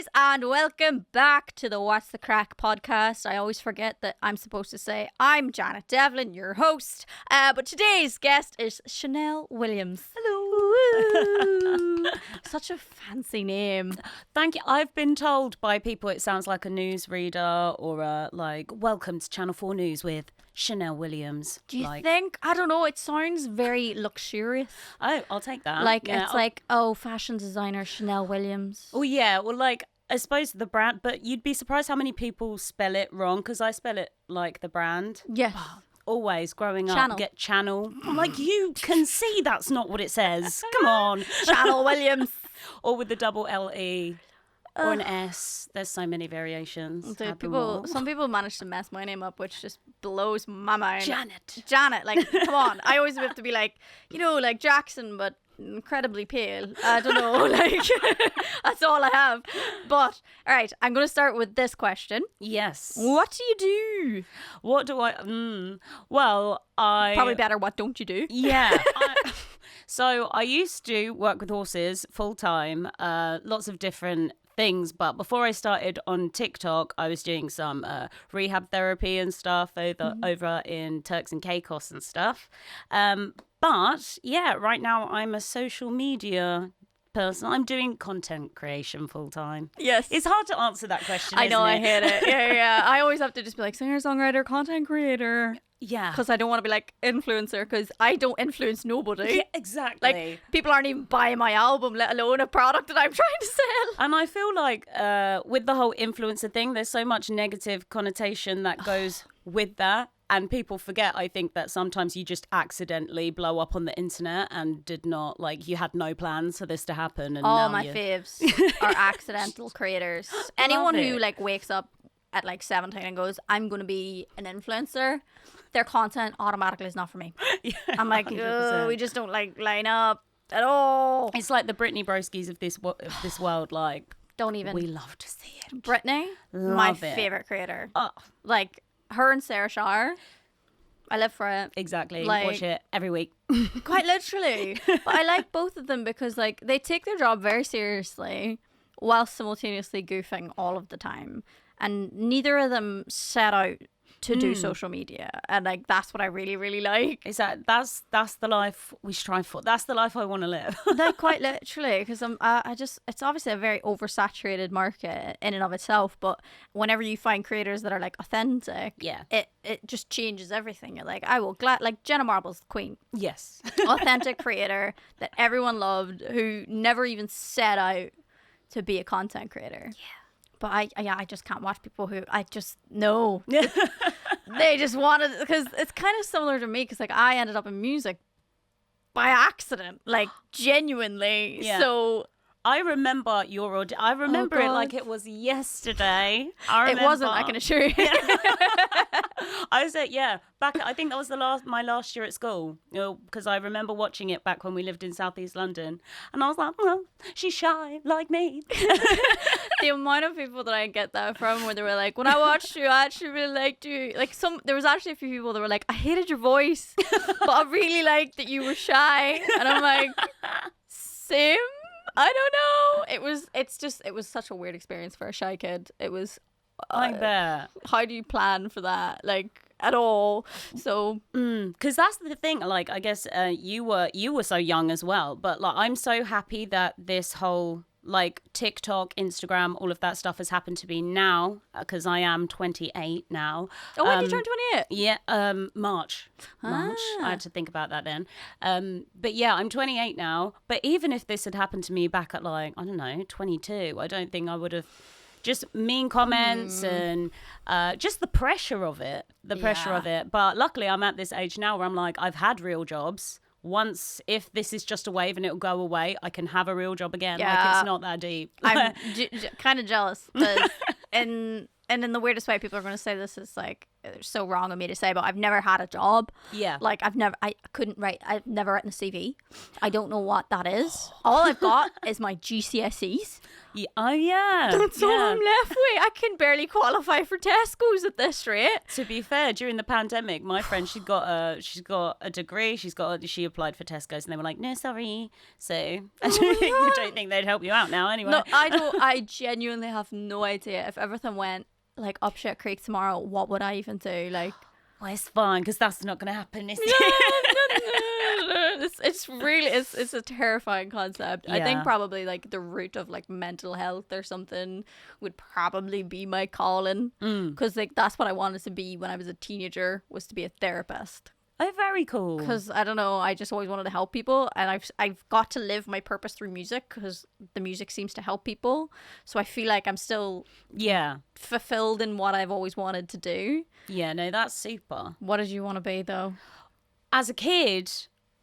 guys, and welcome back to the What's the Craic podcast. I always forget that I'm supposed to say I'm Janet Devlin, your host, but today's guest is Chanel Williams. Hello. Such a fancy name. Thank you. I've been told by people it sounds like a newsreader or welcome to Channel 4 News with Chanel Williams. Do you think? I don't know. It sounds very luxurious. Oh, I'll take that. Fashion designer Chanel Williams. Oh, yeah. Well, I suppose the brand, but you'd be surprised how many people spell it wrong because I spell it like the brand. Yes. Always growing Channel. up, get Channel. I'm like, you can see that's not what it says. Come on. Chanel Williams. Or with the double L-E. Or an S. There's so many variations. Dude, some people manage to mess my name up, which just blows my mind. Janet. Like, come on. I always have to be like, like Jackson, but incredibly pale. I don't know. That's all I have. But, all right, I'm going to start with this question. Yes. What do you do? What do I... Well, Probably better, what don't you do? Yeah. So I used to work with horses full-time, lots of different things, but before I started on TikTok, I was doing some rehab therapy and stuff over in Turks and Caicos and stuff. But yeah, right now I'm a social media person. I'm doing content creation full time. Yes. It's hard to answer that question. I know, isn't I hate it. Yeah. I always have to just be like singer, songwriter, content creator. Yeah. Because I don't want to be like influencer, because I don't influence nobody. Yeah, exactly. Like, people aren't even buying my album, let alone a product that I'm trying to sell. And I feel like with the whole influencer thing, there's so much negative connotation that goes with that. And people forget, I think, that sometimes you just accidentally blow up on the internet and did not, you had no plans for this to happen. And all my faves are accidental creators. Anyone who, wakes up at, 17 and goes, I'm going to be an influencer, their content automatically is not for me. Yeah, I'm like, oh, we just don't, line up at all. It's like the Britney Broskis of this world, don't even. We love to see it. Britney, my favorite creator. Oh. Her and Sarah Shar, I live for it. Exactly. Watch it every week. Quite literally. But I like both of them because they take their job very seriously while simultaneously goofing all of the time. And neither of them set out to do social media, and that's what I really, really like. Is that's the life we strive for. That's the life I want to live. Quite literally, because it's obviously a very oversaturated market in and of itself, but whenever you find creators that are authentic, yeah, it just changes everything. You're I will Jenna Marbles, the queen. Yes. Authentic creator that everyone loved, who never even set out to be a content creator. Yeah. But I just can't watch people who I just know. They just wanted, because it's kind of similar to me, because I ended up in music by accident, genuinely. Yeah. So I remember your audition. I remember it like it was yesterday. It wasn't, I can assure you. I said, back. I think that was my last year at school. Because I remember watching it back when we lived in Southeast London, and I was like, well, she's shy like me. The amount of people that I get that from, where they were like, when I watched you, I actually really liked you. There was actually a few people that were like, I hated your voice, but I really liked that you were shy, and I'm like, same. I don't know. It was such a weird experience for a shy kid. It was. I bet. How do you plan for that? At all? So. Because that's the thing. I guess you were so young as well. But I'm so happy that this whole TikTok, Instagram, all of that stuff has happened to me now, because I am 28 now. Oh, when did you turn 28? Yeah, March. I had to think about that then. But yeah, I'm 28 now. But even if this had happened to me back at I don't know, 22, I don't think I would have. Just mean comments and just the pressure of it. But luckily I'm at this age now where I'm I've had real jobs. Once, if this is just a wave and it'll go away, I can have a real job again. Yeah. It's not that deep. I'm kind of jealous. And in the weirdest way, people are going to say this is it's so wrong of me to say, but I've never had a job. Yeah. Like I've never written a CV. I don't know what that is. All I've got is my GCSEs. Yeah. Oh yeah. That's all I'm left with. I can barely qualify for Tesco's at this rate. To be fair, during the pandemic, my friend she's got a degree. She applied for Tesco's, and they were like, "No, sorry." So I don't think they'd help you out now anyway. No, I don't. I genuinely have no idea if everything went like up shit creek tomorrow. What would I even do? Like, well, it's fine because that's not going to happen. Is it? It's a terrifying concept. I think Yeah. probably like the root of like mental health or something would probably be my calling, because like that's what I wanted to be when I was a teenager, was to be a therapist. Oh, very cool. Because I don't know, I just always wanted to help people, and I've got to live my purpose through music because the music seems to help people. So I feel like I'm still fulfilled in what I've always wanted to do. Yeah, no, that's super. What did you want to be though? As a kid,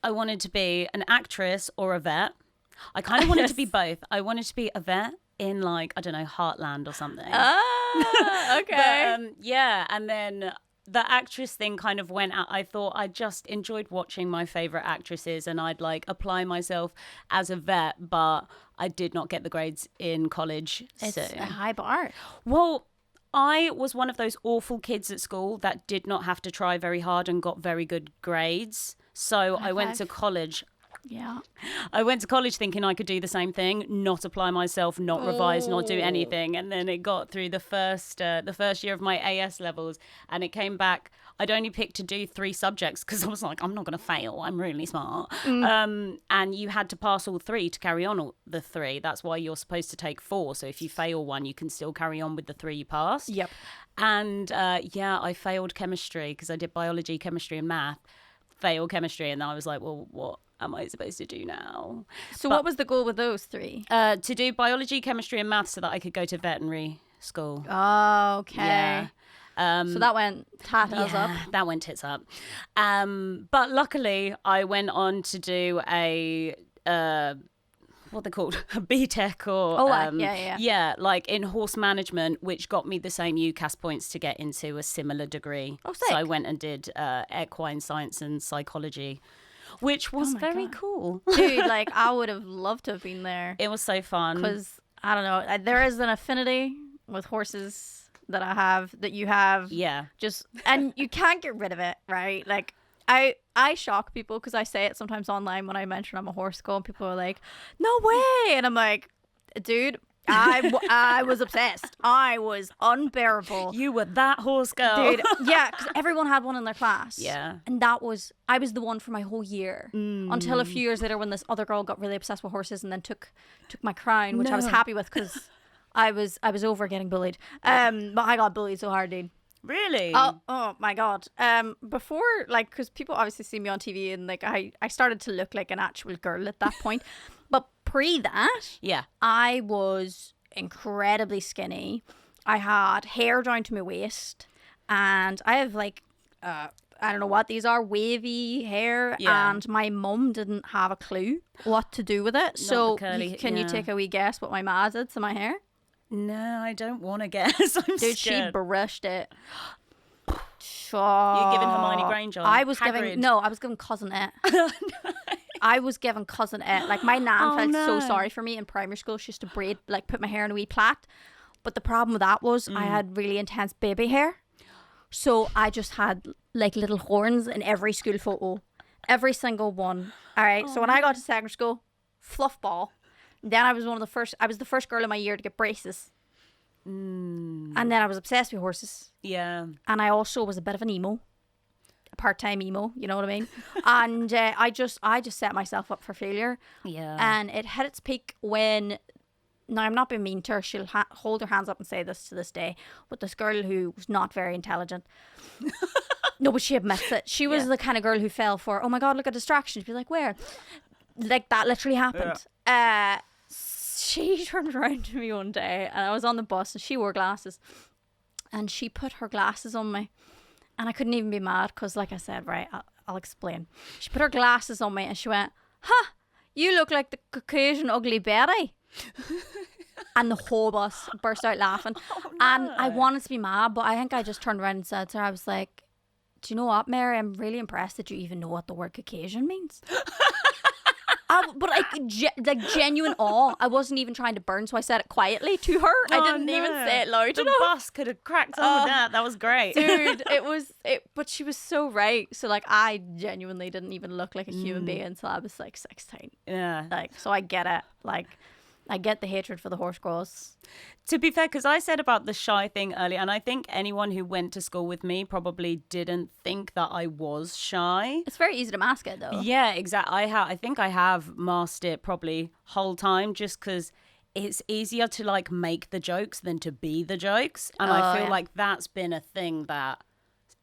I wanted to be an actress or a vet. I kind of wanted to be both. I wanted to be a vet in like, I don't know, Heartland or something. Ah, okay. But, yeah, and then the actress thing kind of went out. I thought I just enjoyed watching my favourite actresses, and I'd like apply myself as a vet, but I did not get the grades in college. It's so. a high bar. Well, I was one of those awful kids at school that did not have to try very hard and got very good grades. So I went to college. Yeah. I went to college thinking I could do the same thing, not apply myself, not revise, not do anything. And then it got through the first year of my AS levels, and it came back. I'd only picked to do 3 subjects because I was like, I'm not going to fail. I'm really smart. And you had to pass all 3 to carry on all the 3. That's why you're supposed to take 4. So if you fail one, you can still carry on with the 3 you passed. Yep. And I failed chemistry because I did biology, chemistry and math. Failed chemistry, and then I was like, well, what am I supposed to do now? So what was the goal with those 3? To do biology, chemistry and math so that I could go to veterinary school. Oh, okay. Yeah. So that went tatters up. That went tits up. But luckily, I went on to do a what they're called, a BTEC or like in horse management, which got me the same UCAS points to get into a similar degree. Oh, sick. So I went and did equine science and psychology, which was very cool. Dude, like I would have loved to have been there. It was so fun. Because I don't know, there is an affinity with horses that you have. Yeah. And you can't get rid of it, right? Like I shock people because I say it sometimes online when I mention I'm a horse girl, and people are like, no way. And I'm like, dude, I was obsessed. I was unbearable. You were that horse girl. Dude, yeah, because everyone had one in their class. Yeah. And I was the one for my whole year. Until a few years later when this other girl got really obsessed with horses and then took my crown, which I was happy with because I was over getting bullied. But I got bullied so hard, dude. Really? Oh my god. Before, like, because people obviously see me on TV, and like I started to look like an actual girl at that point. But pre that, yeah, I was incredibly skinny. I had hair down to my waist, and I have like I don't know what these are, wavy hair, and my mum didn't have a clue what to do with it. So can you take a wee guess what my ma did to my hair? No, I don't want to guess. I'm Dude, scared. she brushed it. You're giving Hermione Granger. I was Hagrid. giving Cousin It. I was giving Cousin It. Like my nan felt so sorry for me in primary school. She used to put my hair in a wee plait. But the problem with that was I had really intense baby hair. So I just had like little horns in every school photo. Every single one. All right. So when I got to secondary school, fluff ball. Then I was the first girl in my year to get braces. And then I was obsessed with horses. Yeah. And I also was a bit of an emo. A part-time emo, you know what I mean? And I just set myself up for failure. Yeah. And it hit its peak when, now I'm not being mean to her, she'll hold her hands up and say this to this day, but this girl who was not very intelligent. No, but she admits it. She was the kind of girl who fell for, oh my God, look at distraction. She'd be like, where? Like that literally happened. Yeah. She turned around to me one day and I was on the bus and she wore glasses and she put her glasses on me and I couldn't even be mad because, like I said, right, I'll explain. She put her glasses on me and she went, you look like the Caucasian ugly Betty. And the whole bus burst out laughing. And I wanted to be mad, but I think I just turned around and said to her, I was like, do you know what, Mary? I'm really impressed that you even know what the word Caucasian means. But like genuine awe. I wasn't even trying to burn, so I said it quietly to her. I didn't even say it loud The enough. bus could have cracked on with that. That was great. Dude, but she was so right. So like I genuinely didn't even look like a human being until I was like 16. Yeah. Like, so I get it. Like, I get the hatred for the horse girls. To be fair, because I said about the shy thing earlier, and I think anyone who went to school with me probably didn't think that I was shy. It's very easy to mask it, though. Yeah, exactly. I think I have masked it probably whole time, just because it's easier to like make the jokes than to be the jokes. And I feel like that's been a thing that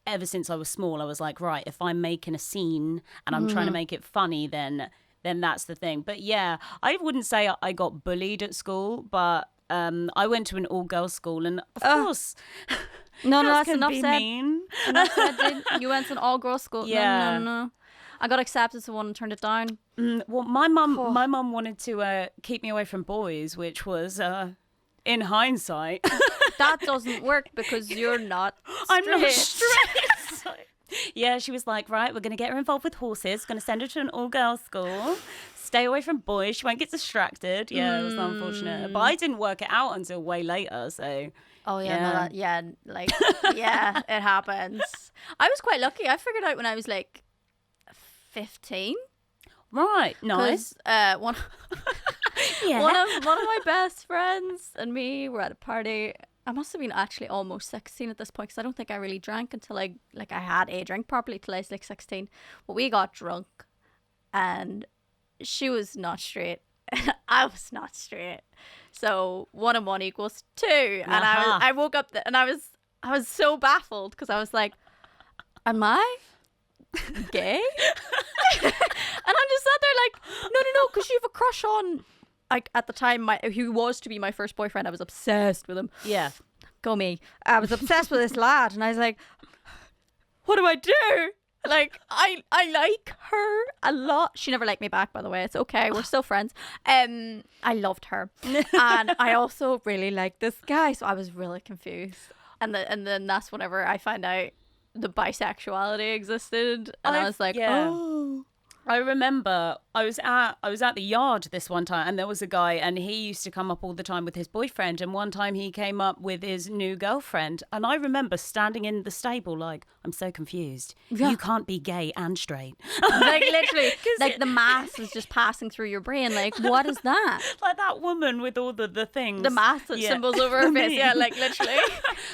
ever since I was small, I was like, right, if I'm making a scene and I'm trying to make it funny, then that's the thing. But yeah, I wouldn't say I got bullied at school, but I went to an all-girls school, and of course, No, that's can enough be said. mean. Enough said, dude. You went to an all-girls school. Yeah. No. I got accepted to one and turned it down. Well, my mum wanted to keep me away from boys, which was, in hindsight, That doesn't work because you're not straight. I'm not straight. Yeah, she was like, right, we're going to get her involved with horses, going to send her to an all-girls school, stay away from boys, she won't get distracted. Yeah, it was unfortunate. But I didn't work it out until way later, so... Oh, yeah, yeah, it happens. I was quite lucky. I figured out when I was like 15. Right, nice. Because one of my best friends and me were at a party. I must have been actually almost 16 at this point, because I don't think I really drank until I had a drink properly till I was like 16. But we got drunk, and she was not straight. I was not straight. So 1 and 1 equals 2. And I woke up and I was so baffled, because I was like, am I gay? And I'm just sat there like, no, because you have a crush on, like, at the time, who was to be my first boyfriend. I was obsessed with him. Yeah. Go me. I was obsessed with this lad, and I was like, what do I do? Like, I like her a lot. She never liked me back, by the way. It's okay. We're still friends. I loved her. And I also really liked this guy, so I was really confused. And then that's whenever I found out the bisexuality existed, and I was like, oh. I remember I was at the yard this one time, and there was a guy, and he used to come up all the time with his boyfriend, and one time he came up with his new girlfriend, and I remember standing in the stable like, I'm so confused. Yeah. You can't be gay and straight. Like, literally, like the mass is just passing through your brain. Like, what is that? Like that woman with all the things. The mass that symbols over her face. Yeah, like literally.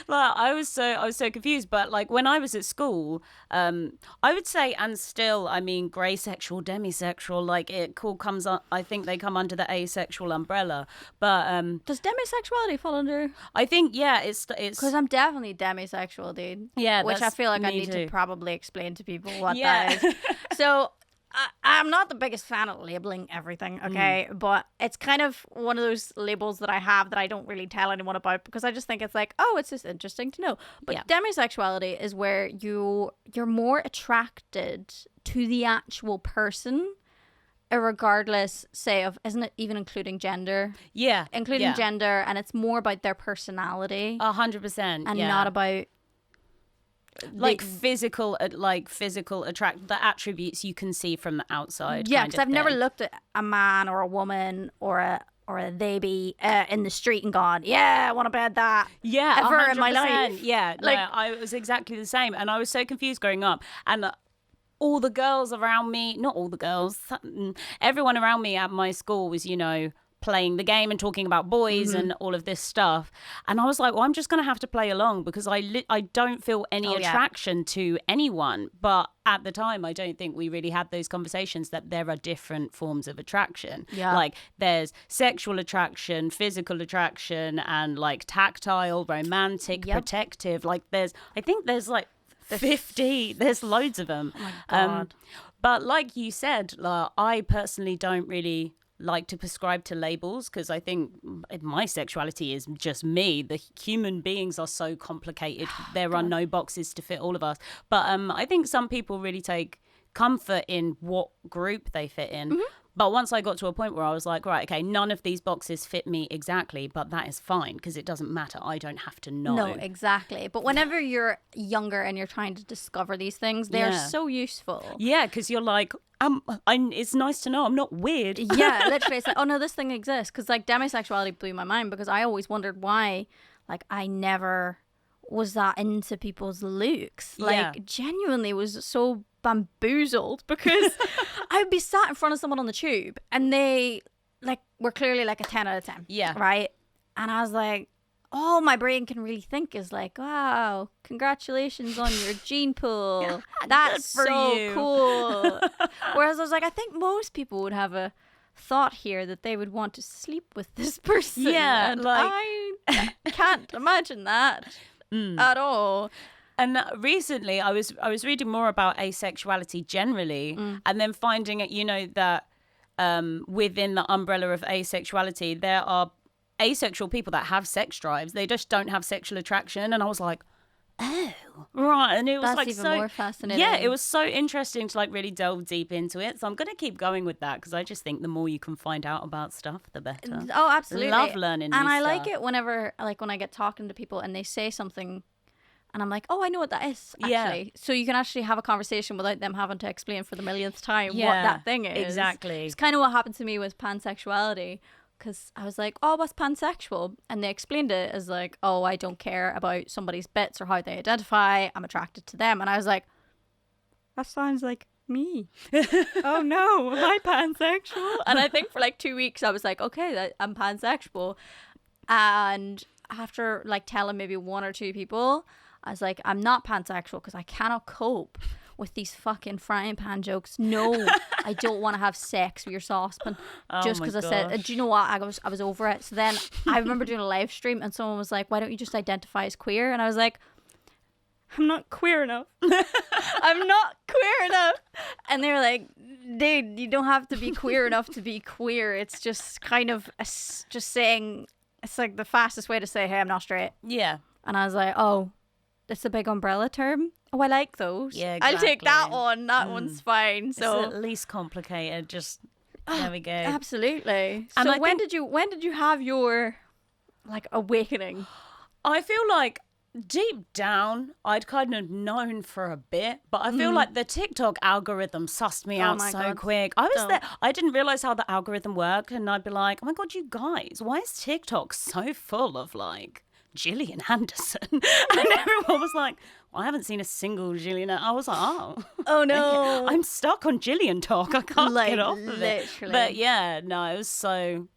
Like I was so confused. But like when I was at school, I would say, and still, I mean, grey sexual, demisexual, like it comes on. I think they come under the asexual umbrella. But does demisexuality fall under? I think it's because I'm definitely demisexual, dude. Yeah, which I feel like I need to probably explain to people what that is. So I'm not the biggest fan of labeling everything, okay? But it's kind of one of those labels that I have that I don't really tell anyone about, because I just think it's like, oh, it's just interesting to know. But demisexuality is where you're more attracted to the actual person, regardless, say, of, isn't it even including gender? Yeah. Including gender, and it's more about their personality. 100%. And not about like physical attract, the attributes you can see from the outside. Yeah, because I've never looked at a man or a woman or a baby in the street and gone, yeah, I want to bed that. Yeah, ever 100%. in my life. Yeah, like I was exactly the same, and I was so confused growing up, and all the girls around me, not all the girls, everyone around me at my school was, playing the game and talking about boys and all of this stuff, and I was like, well, I'm just gonna have to play along, because I don't feel any attraction to anyone. But at the time, I don't think we really had those conversations that there are different forms of attraction. Like there's sexual attraction, physical attraction, and like tactile, romantic, protective. Like I think there's like 50. There's loads of them. Oh my God. But like you said, I personally don't really like to prescribe to labels, because I think my sexuality is just me. The human beings are so complicated. There are no boxes to fit all of us. But I think some people really take comfort in what group they fit in. But once I got to a point where I was like, right, okay, none of these boxes fit me exactly, but that is fine because it doesn't matter. I don't have to know. No, exactly. But whenever you're younger and you're trying to discover these things, they're so useful. Yeah, because you're like, it's nice to know I'm not weird. Yeah, literally. It's like, oh no, this thing exists. Because like demisexuality blew my mind because I always wondered why, like, I never was that into people's looks. Like, genuinely was so bamboozled because I would be sat in front of someone on the tube and they like were clearly like a 10 out of 10. Yeah. Right? And I was like, all my brain can really think is like, wow, congratulations on your gene pool. That's so cool. Whereas I was like, I think most people would have a thought here that they would want to sleep with this person. Yeah. And like I can't imagine that at all. And recently I was reading more about asexuality generally and then finding it, you know, that within the umbrella of asexuality, there are asexual people that have sex drives. They just don't have sexual attraction. And I was like, oh, right. And it was That's like even so more fascinating. Yeah, it was so interesting to like really delve deep into it. So I'm going to keep going with that because I just think the more you can find out about stuff, the better. Oh, absolutely. Love learning new And I stuff. like it whenever, like when I get talking to people and they say something and I'm like, oh, I know what that is, actually. Yeah. So you can actually have a conversation without them having to explain for the millionth time what that thing is. Exactly. It's kind of what happened to me with pansexuality. Because I was like, oh, what's pansexual? And they explained it as like, oh, I don't care about somebody's bits or how they identify. I'm attracted to them. And I was like, that sounds like me. Oh no, am I pansexual? And I think for like 2 weeks I was like, okay, I'm pansexual. And after like telling maybe one or two people, I was like, I'm not pansexual because I cannot cope with these fucking frying pan jokes. No, I don't want to have sex with your saucepan. Just because I said, do you know what? I was over it. So then I remember doing a live stream and someone was like, why don't you just identify as queer? And I was like, I'm not queer enough. I'm not queer enough. And they were like, dude, you don't have to be queer enough to be queer. It's just kind of just saying, it's like the fastest way to say, hey, I'm not straight. Yeah. And I was like, oh, that's a big umbrella term. Oh, I like those. Yeah, exactly. I'll take that one. That one's fine. So it's at least complicated. Just there we go. Absolutely. And so when did you have your like awakening? I feel like deep down I'd kind of known for a bit, but I feel like the TikTok algorithm sussed me out so quick. I was there. I didn't realize how the algorithm worked, and I'd be like, oh my God, you guys, why is TikTok so full of like Gillian Anderson? And everyone was like, well, I haven't seen a single Gillian. I was like, oh no, I'm stuck on Gillian talk. I can't get off of it. Literally. But yeah, no, it was so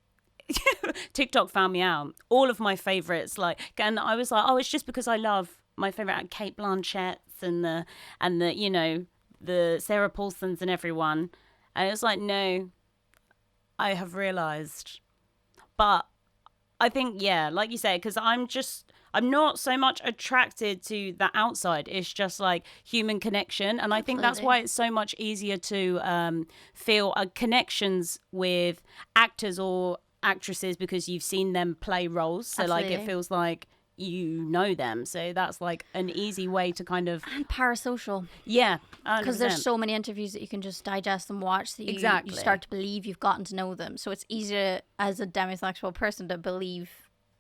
TikTok found me out. All of my favorites, like, and I was like, oh, it's just because I love my favorite Kate Blanchetts and the you know, the Sarah Paulsons and everyone. And it was like, no, I have realized. But I think, yeah, like you say, because I'm not so much attracted to the outside. It's just like human connection. And I think that's why it's so much easier to feel connections with actors or actresses because you've seen them play roles. So like it feels like you know them. So that's like an easy way to kind of... And parasocial. Yeah. Because there's so many interviews that you can just digest and watch that you start to believe you've gotten to know them. So it's easier as a demisexual person to believe...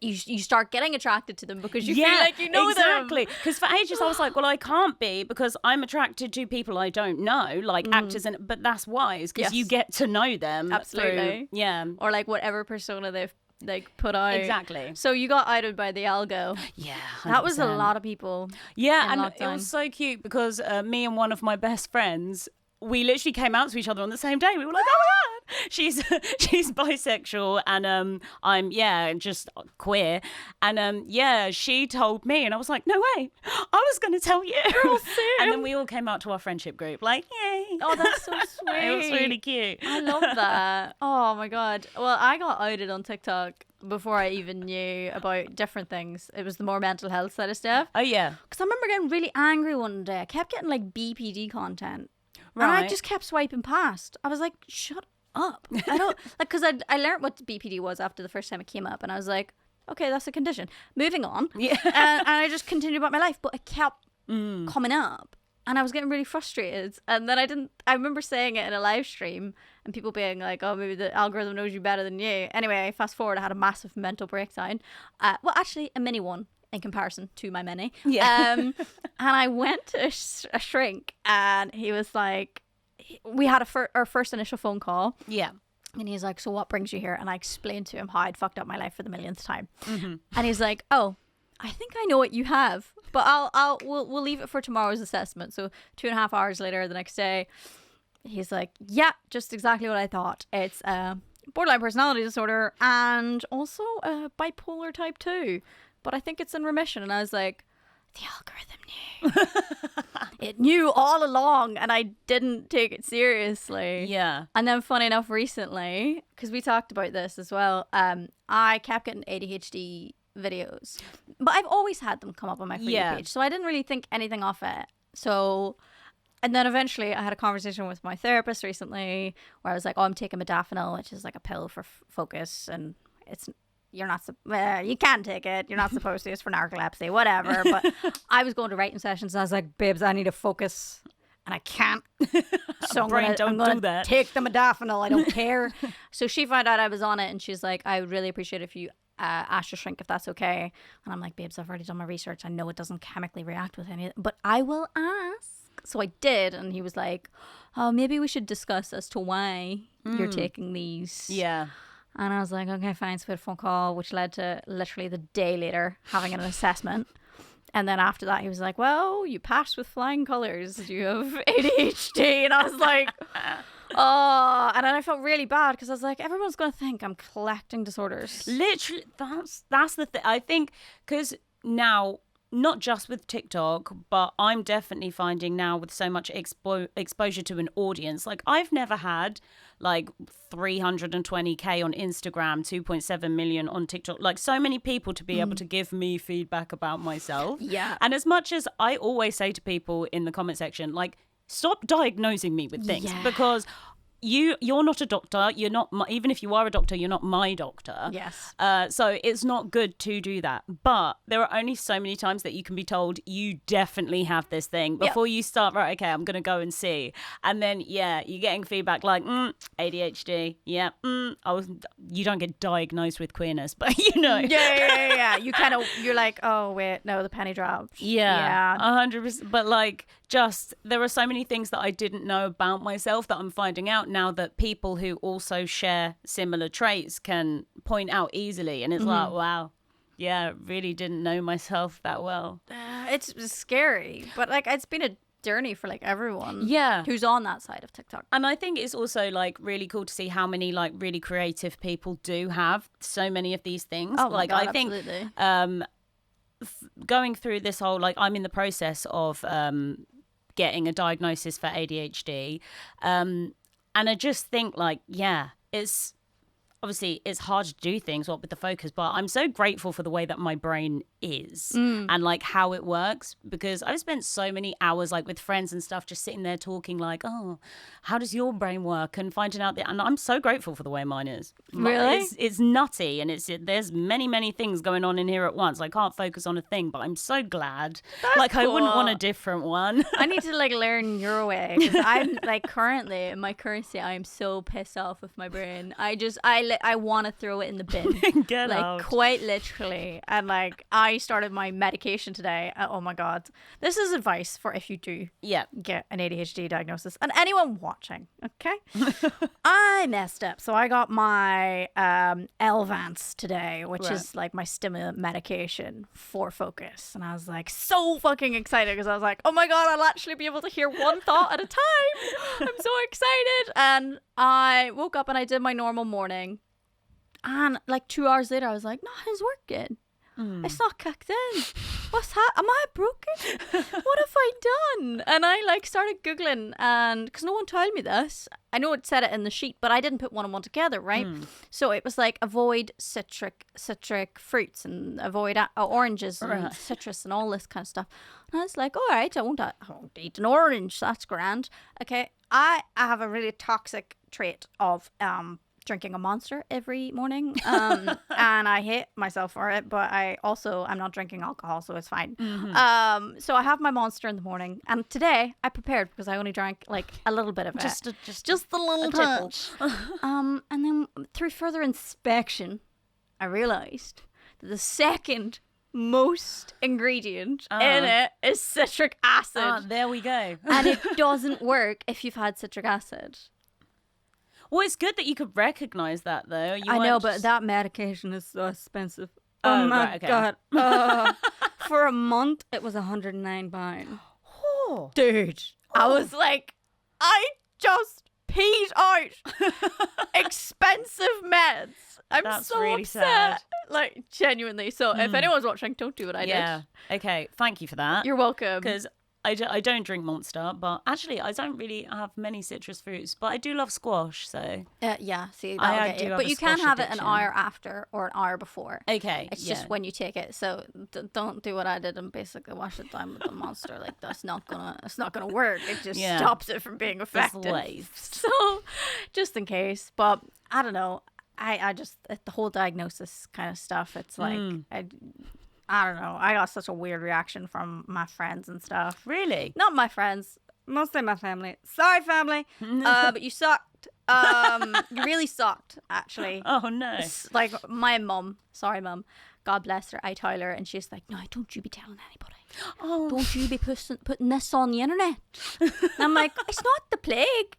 You start getting attracted to them because you feel like you know them. Exactly. Because for ages I was like, well, I can't be because I'm attracted to people I don't know, like actors, but that's wise because you get to know them. Absolutely. Through, or like whatever persona they've like put out. Exactly. So you got outed by the algo. Yeah. 100%. That was a lot of people. Yeah, and lockdown. It was so cute because me and one of my best friends, we literally came out to each other on the same day. We were like, oh my God. She's bisexual and I'm just queer. And she told me and I was like, no way. I was going to tell you. Girl, same. And then we all came out to our friendship group like, yay. Oh, that's so sweet. It was really cute. I love that. Oh my God. Well, I got outed on TikTok before I even knew about different things. It was the more mental health side of stuff. Oh yeah. Because I remember getting really angry one day. I kept getting like BPD content. Right. And I just kept swiping past. I was like, shut up. I don't like, because I learned what BPD was after the first time it came up, and I was like, okay, that's a condition. Moving on. Yeah. And I just continued about my life, but it kept coming up, And I was getting really frustrated. And then I remember saying it in a live stream and people being like, oh, maybe the algorithm knows you better than you. Anyway, fast forward, I had a massive mental breakdown. Well, actually, a mini one in comparison to my mini. Yeah. And I went to a shrink and he was like, we had our first initial phone call. Yeah. And he's like, so what brings you here? And I explained to him how I'd fucked up my life for the millionth time. Mm-hmm. And he's like, oh, I think I know what you have, but we'll leave it for tomorrow's assessment. So 2.5 hours later, the next day, he's like, yeah, just exactly what I thought. It's borderline personality disorder and also bipolar type 2. But I think it's in remission. And I was like, the algorithm knew. It knew all along and I didn't take it seriously. Yeah. And then funny enough, recently, because we talked about this as well, I kept getting ADHD videos. But I've always had them come up on my For You page. So I didn't really think anything of it. So, and then eventually I had a conversation with my therapist recently where I was like, oh, I'm taking modafinil, which is like a pill for focus. And it's... you can take it. You're not supposed to. It's for narcolepsy, whatever. But I was going to writing sessions and I was like, babes, I need to focus and I can't. So I'm going to take the modafinil. I don't care. So she found out I was on it and she's like, I would really appreciate if you ask your shrink if that's okay. And I'm like, babes, I've already done my research. I know it doesn't chemically react with any, but I will ask. So I did. And he was like, oh, maybe we should discuss as to why you're taking these. Yeah. And I was like, okay, fine. So we had a phone call, which led to literally the day later having an assessment. And then after that, he was like, well, you passed with flying colors. You have ADHD. And I was like, oh. And then I felt really bad because I was like, everyone's going to think I'm collecting disorders. Literally, that's the thing. I think because now, not just with TikTok, but I'm definitely finding now with so much exposure to an audience, like I've never had like 320k on Instagram, 2.7 million on TikTok, like so many people to be able to give me feedback about myself. Yeah. And as much as I always say to people in the comment section, like, stop diagnosing me with things because you're not a doctor. You're not even if you are a doctor, you're not my doctor. Yes. So it's not good to do that. But there are only so many times that you can be told you definitely have this thing before you start. Right? Okay, I'm gonna go and see. And then you're getting feedback like ADHD. Yeah. You don't get diagnosed with queerness, but you know. Yeah. You're like, oh wait, no, the penny dropped. Yeah. 100%. But like, just there are so many things that I didn't know about myself that I'm finding out now that people who also share similar traits can point out easily. And it's like, wow, really didn't know myself that well. It's scary, but like it's been a journey for like everyone who's on that side of TikTok. And I think it's also like really cool to see how many like really creative people do have so many of these things. Oh like my God, I think absolutely. Going through this whole, like, I'm in the process of getting a diagnosis for ADHD, and I just think like, it's obviously it's hard to do things with the focus, but I'm so grateful for the way that my brain is and like how it works, because I've spent so many hours like with friends and stuff just sitting there talking like, oh, how does your brain work, and finding out that, and I'm so grateful for the way mine is. Really? It's nutty, and there's many things going on in here at once. I can't focus on a thing, but I'm so glad. That's like cool. I wouldn't want a different one. I need to like learn your way, because I'm like currently in my current state, I am so pissed off with my brain. I want to throw it in the bin. Get like out. Quite literally. And like I started my medication today. Oh my God, this is advice for if you do get an ADHD diagnosis, and anyone watching, okay? I messed up, so I got my Elvance today, which is like my stimulant medication for focus, and I was like so fucking excited because I was like, oh my God, I'll actually be able to hear one thought at a time. I'm so excited. And I woke up and I did my normal morning, and like 2 hours later I was like, nothing's working. It's not kicked in. What's am I broken? What have I done? And I like started Googling, and because no one told me this, I know it said it in the sheet, but I didn't put one and one together, right? So it was like avoid citric fruits and avoid oranges and citrus and all this kind of stuff. And I was like, all right, I won't eat an orange. That's grand. Okay, I have a really toxic trait of drinking a Monster every morning, and I hate myself for it. But I'm not drinking alcohol, so it's fine. So I have my Monster in the morning, and today I prepared because I only drank like a little bit of it, just a little touch. And then through further inspection, I realized that the second most ingredient in it is citric acid. There we go. And it doesn't work if you've had citric acid. Well, it's good that you could recognize that, though. I know, but that medication is so expensive. Oh, Oh my right, okay. God. For a month, it was £109. Oh. Dude, I was like, I just peed out expensive meds. I'm That's so really upset. sad. Like, genuinely. So if anyone's watching, don't do what I did. Okay. Thank you for that. You're welcome. Because I don't drink Monster, but actually I don't really have many citrus fruits, but I do love squash, so... Yeah, see, I that'll get do you. have But a you can squash have it an addiction. hour after or an hour before. Okay, It's just when you take it. So don't do what I did and basically wash it down with the Monster. Like, it's not gonna work. It just stops it from being effective. waste. So, just in case. But I don't know. I just, the whole diagnosis kind of stuff, it's like, I don't know. I got such a weird reaction from my friends and stuff. Really? Not my friends. Mostly my family. Sorry, family. But you sucked. You really sucked, actually. Oh, no. Like, my mum. Sorry, mum. God bless her. I tell her, and she's like, no, don't you be telling anybody. Oh. Don't you be putting this on the internet. And I'm like, it's not the plague.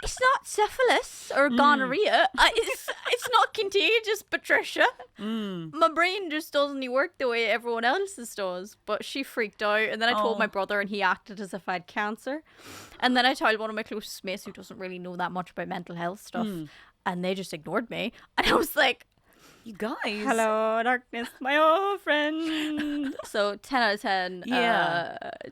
It's not syphilis or gonorrhea. It's not contagious, Patricia. My brain just doesn't work the way everyone else's does. But she freaked out. And then I told my brother, and he acted as if I had cancer. And then I told one of my closest mates who doesn't really know that much about mental health stuff. And they just ignored me. And I was like, You guys. hello, darkness, my old friend. So 10 out of 10.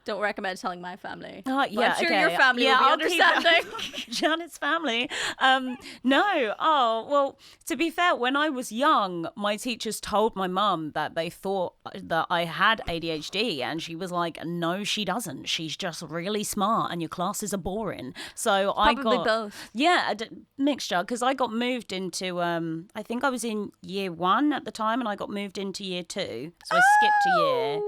Don't recommend telling my family. But I'm sure your family will be understanding. Janet's family. No. Oh, well, to be fair, when I was young, my teachers told my mum that they thought that I had ADHD, and she was like, no, she doesn't. She's just really smart, and your classes are boring. So Probably both. Yeah, mixture, because I got moved into, I think I was in year 1 at the time, and I got moved into year 2, so I skipped a year.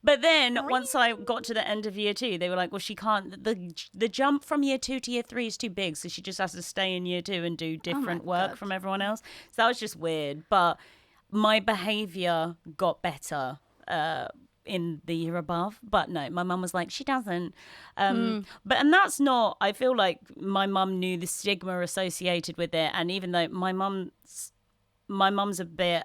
But then once I got to the end of year 2, they were like, well, she can't, the jump from year 2 to year 3 is too big, so she just has to stay in year 2 and do different work from everyone else. So that was just weird, but my behaviour got better in the year above. But no, my mum was like, she doesn't. And that's not, I feel like my mum knew the stigma associated with it, and even though my mum's a bit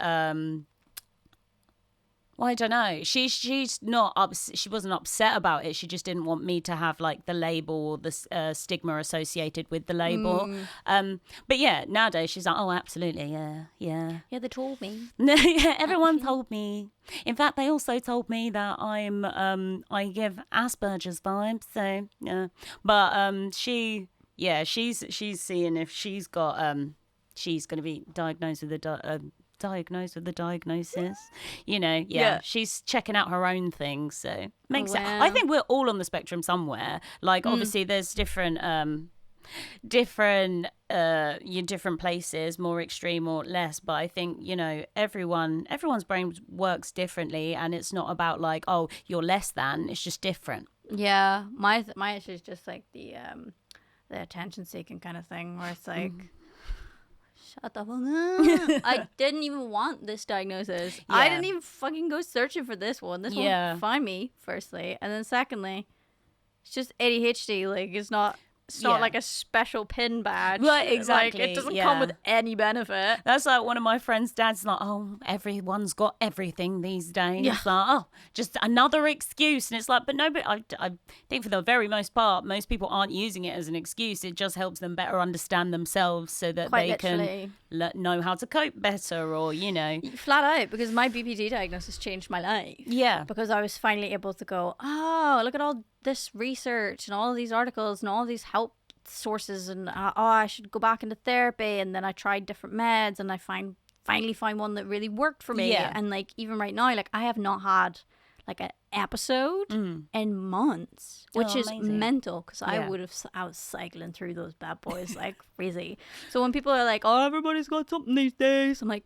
well, I don't know. She's not she wasn't upset about it. She just didn't want me to have like the label or the stigma associated with the label. But yeah, nowadays she's like, oh, absolutely, yeah. Yeah, they told me. Yeah, everyone told me. In fact, they also told me that I give Asperger's vibes. So yeah, but she's seeing if she's got she's going to be diagnosed with the diagnosis, she's checking out her own things, so makes sense. I think we're all on the spectrum somewhere, like obviously there's different places, more extreme or less, but I think everyone's brain works differently, and it's not about like, oh, you're less than, it's just different. Yeah, my issue is just like the attention seeking kind of thing, where it's like, shut the fuck up. I didn't even want this diagnosis. Yeah. I didn't even fucking go searching for this one. This won't find me, firstly. And then secondly, it's just ADHD. Like, it's not like a special pin badge. Right, exactly. Like, it doesn't come with any benefit. That's like one of my friends' dad's like, oh, everyone's got everything these days. Yeah. It's like, oh, just another excuse. And it's like, but no, but I think for the very most part, most people aren't using it as an excuse. It just helps them better understand themselves so that Quite they literally. can know how to cope better, or, Flat out, because my BPD diagnosis changed my life. Yeah. Because I was finally able to go, oh, look at all this research and all of these articles and all of these help sources, and I should go back into therapy. And then I tried different meds, and I finally found one that really worked for me. Yeah. And like, even right now, like, I have not had like an episode in months, which is amazing. mental because I was cycling through those bad boys like crazy. So when people are like, oh, everybody's got something these days, I'm like,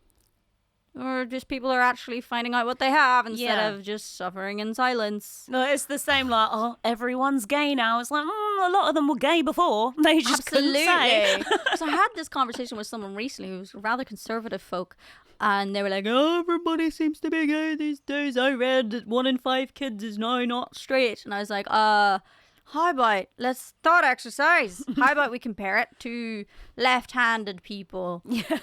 or just people are actually finding out what they have instead of just suffering in silence. No, it's the same like, oh, everyone's gay now. It's like, a lot of them were gay before. They just couldn't say. So I had this conversation with someone recently who's rather conservative folk, and they were like, oh, everybody seems to be gay these days. I read that 1 in 5 kids is now not straight. And I was like, how about, let's thought exercise. How about we compare it to left-handed people? Yeah.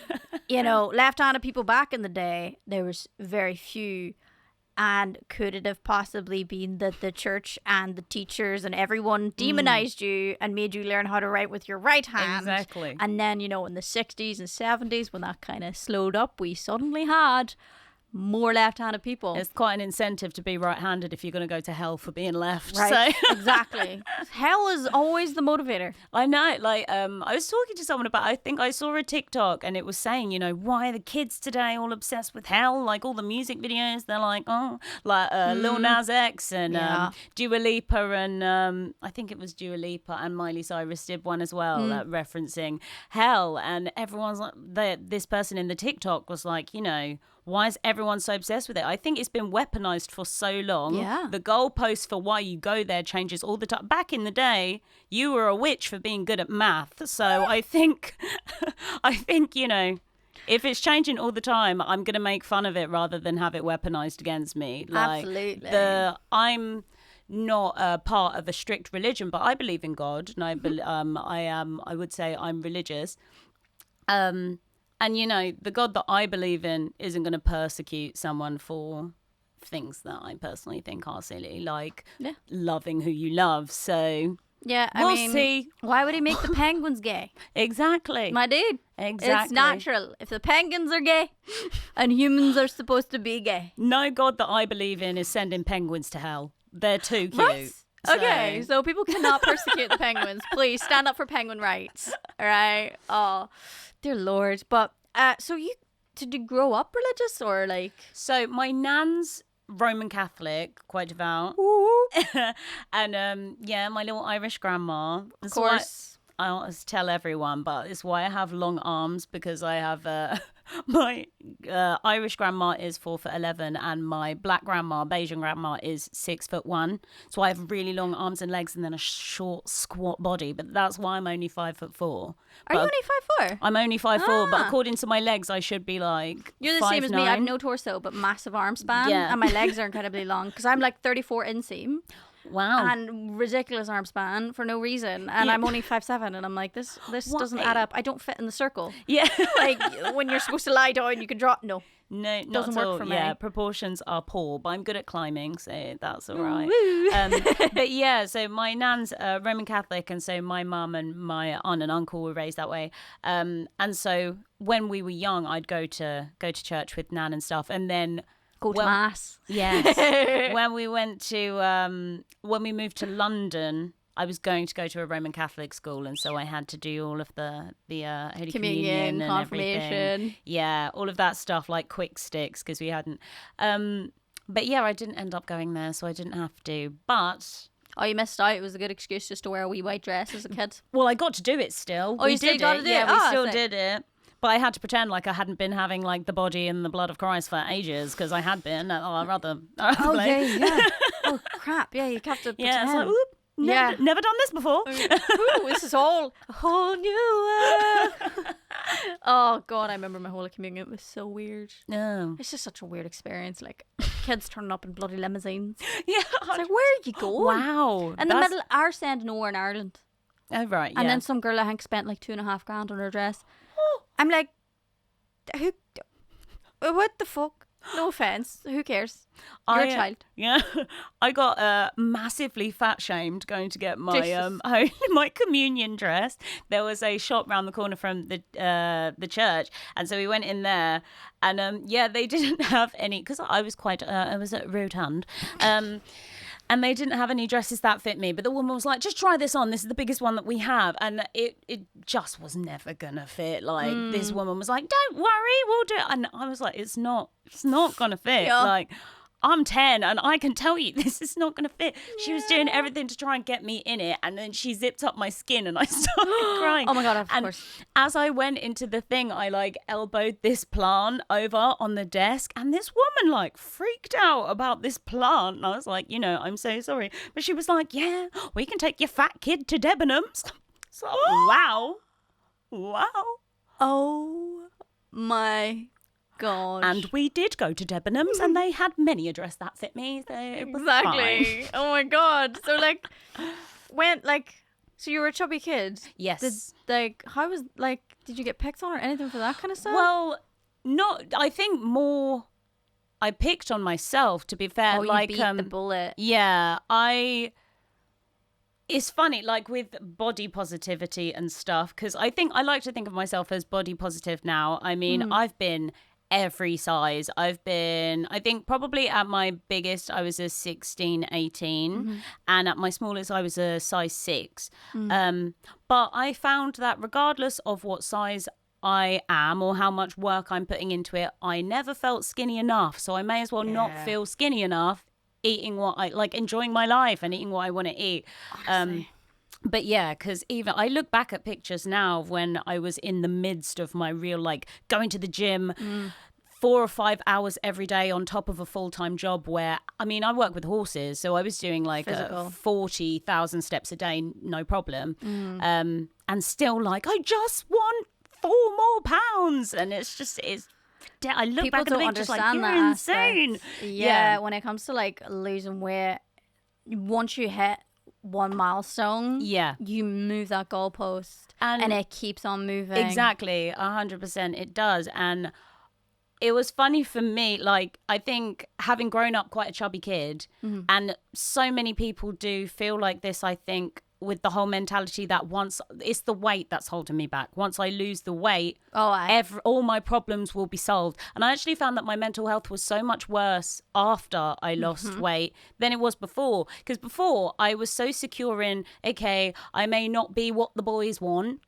You know, left-handed people back in the day, there was very few. And could it have possibly been that the church and the teachers and everyone demonized you and made you learn how to write with your right hand? Exactly. And then, you know, in the 60s and 70s, when that kind of slowed up, we suddenly had more left-handed people. It's quite an incentive to be right-handed if you're going to go to hell for being left. Right, So. exactly. Hell is always the motivator. I know, like, I was talking to someone about, I think I saw a TikTok and it was saying, you know, why are the kids today all obsessed with hell? Like all the music videos, they're like, oh, like Lil Nas X and Dua Lipa and I think it was Dua Lipa and Miley Cyrus did one as well, referencing hell. And everyone's like, this person in the TikTok was like, you know, why is everyone so obsessed with it? I think it's been weaponized for so long. Yeah. The goalpost for why you go there changes all the time. Back in the day, you were a witch for being good at math. So I think, you know, if it's changing all the time, I'm going to make fun of it rather than have it weaponized against me. Like, absolutely. I'm not a part of a strict religion, but I believe in God, and I would say I'm religious. And, you know, the God that I believe in isn't going to persecute someone for things that I personally think are silly, like loving who you love. So, yeah, I we'll mean, see. Why would he make the penguins gay? Exactly. My dude. Exactly. It's natural. If the penguins are gay and humans are supposed to be gay. No God that I believe in is sending penguins to hell. They're too cute. Right? Okay, so people cannot persecute the penguins. Please stand up for penguin rights. All right. Oh, dear Lord. But so did you grow up religious or like? So my nan's Roman Catholic, quite devout. And my little Irish grandma. Of course. I always tell everyone, but it's why I have long arms, because I have my Irish grandma is 4'11" and my black grandma, Bayesian grandma, is 6'1". So I have really long arms and legs and then a short, squat body. But that's why I'm only 5'4". Are you only 5'4"? I'm only 5'4", but according to my legs, I should be like You're the same as me. I have no torso, but massive arm span. Yeah. And my legs are incredibly long because I'm like 34 inseam. Wow. And ridiculous arm span for no reason. And I'm only 5'7", and I'm like, this doesn't add up. I don't fit in the circle. Yeah. Like when you're supposed to lie down, you can drop. No, not doesn't at work all. for me. Yeah, proportions are poor, but I'm good at climbing, so that's all right. But yeah, so my nan's Roman Catholic, and so my mum and my aunt and uncle were raised that way. And so when we were young, I'd go to church with nan and stuff, and then go to mass. Yes. When we moved to London, I was going to go to a Roman Catholic school, and so I had to do all of the Holy Communion and confirmation. Everything. Yeah, all of that stuff, like quick sticks, because we hadn't. But yeah, I didn't end up going there, so I didn't have to. But oh, you missed out. It was a good excuse just to wear a wee white dress as a kid. Well, I got to do it still. Oh, you still got to do it? Yeah, we still did it. But I had to pretend like I hadn't been having like the body and the blood of Christ for ages, because I had been. Oh, rather. Oh, yeah. Oh, crap. Yeah, you have to pretend. Yeah, it's like, oop. Never done this before. Ooh, this is all a whole new world. Oh, God, I remember my Holy Communion. It was so weird. No. It's just such a weird experience. Like, kids turning up in bloody limousines. Yeah. It's like, where are you going? Wow. In the middle, our send nowhere in Ireland. Oh, right, yeah. And then some girl, I think, spent like $2,500 on her dress. I'm like, what the fuck? No offense. Who cares? You're a child. Yeah. I got massively fat shamed going to get my my communion dress. There was a shop round the corner from the church, and so we went in there, and they didn't have any, because I was I was a rude hand. And they didn't have any dresses that fit me. But the woman was like, just try this on. This is the biggest one that we have. And it just was never going to fit. Like, this woman was like, don't worry, we'll do it. And I was like, it's not going to fit. Yeah. Like, I'm 10 and I can tell you this is not going to fit. She was doing everything to try and get me in it. And then she zipped up my skin and I started crying. Oh my God, of course. As I went into the thing, I like elbowed this plant over on the desk. And this woman like freaked out about this plant. And I was like, you know, I'm so sorry. But she was like, yeah, we can take your fat kid to Debenhams. So, wow. Wow. Oh my God. And we did go to Debenhams and they had many a dress that fit me. So it was exactly. fine. Oh my God. So like, so you were a chubby kid? Yes. How was, like, did you get picked on or anything for that kind of stuff? Well, I think more I picked on myself, to be fair. Oh, you like, beat the bullet. Yeah, it's funny, like with body positivity and stuff, because I like to think of myself as body positive now. I mean, I've been every size. I think probably at my biggest, I was a 16, 18. And at my smallest, I was a size 6. But I found that regardless of what size I am or how much work I'm putting into it, I never felt skinny enough. So I may as well not feel skinny enough, eating what I like, enjoying my life and eating what I want to eat. But yeah, because even I look back at pictures now of when I was in the midst of my real, like, going to the gym 4 or 5 hours every day on top of a full-time job where, I mean, I work with horses, so I was doing like 40,000 steps a day, no problem. And still like, I just want 4 more pounds. And I look People back at the don't pictures like, understand you're that insane. aspect. Yeah, when it comes to like losing weight, once you hit one milestone, you move that goalpost and it keeps on moving. Exactly, 100% it does. And it was funny for me, like, I think having grown up quite a chubby kid, and so many people do feel like this, I think, with the whole mentality that once it's the weight that's holding me back. Once I lose the weight, all my problems will be solved. And I actually found that my mental health was so much worse after I lost weight than it was before. Because before I was so secure in, okay, I may not be what the boys want,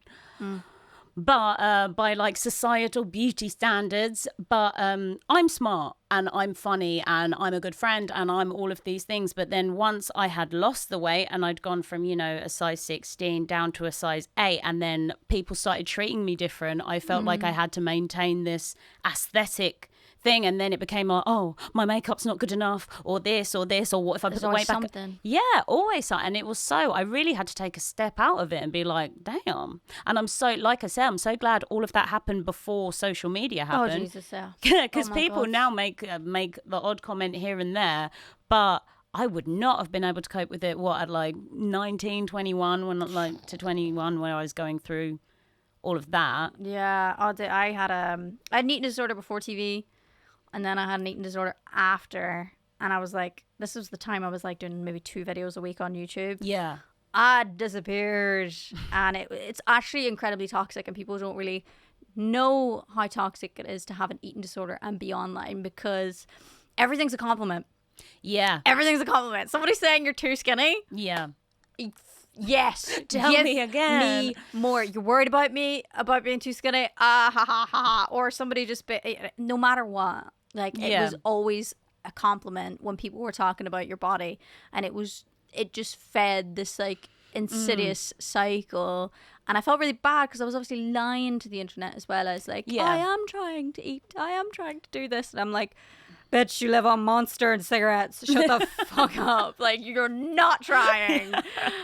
but by like societal beauty standards, but I'm smart and I'm funny and I'm a good friend and I'm all of these things. But then once I had lost the weight and I'd gone from, you know, a size 16 down to a size 8, and then people started treating me different, I felt like I had to maintain this aesthetic thing. And then it became like, oh, my makeup's not good enough, or this, or what if I put the weight back? Something. Yeah, always something. And it was so, I really had to take a step out of it and be like, damn. And I'm so, like I said, I'm so glad all of that happened before social media happened. Oh, Jesus, yeah. Because people now make the odd comment here and there, but I would not have been able to cope with it, at like 19, 21, when like to 21, when I was going through all of that. Yeah, I had an eating disorder before TV. And then I had an eating disorder after. And I was like, this was the time I was like doing maybe 2 videos a week on YouTube. Yeah. I disappeared. And it's actually incredibly toxic. And people don't really know how toxic it is to have an eating disorder and be online, because everything's a compliment. Yeah. Everything's a compliment. Somebody's saying you're too skinny. Yeah. Yes. Tell me again. Me more. You're worried about me, about being too skinny. Ha ha ha ha. Or somebody no matter what. Like, it was always a compliment when people were talking about your body. And it just fed this like insidious cycle. And I felt really bad because I was obviously lying to the internet as well as like, I am trying to eat. I am trying to do this. And I'm like, bitch, you live on Monster and cigarettes. Shut the fuck up. Like, you're not trying.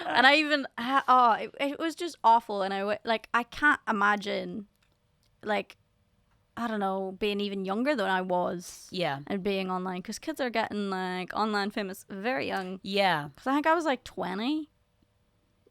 And I even, it was just awful. And I can't imagine, like, I don't know, being even younger than I was. Yeah. And being online. Because kids are getting, like, online famous very young. Yeah. Because I think I was, like, 20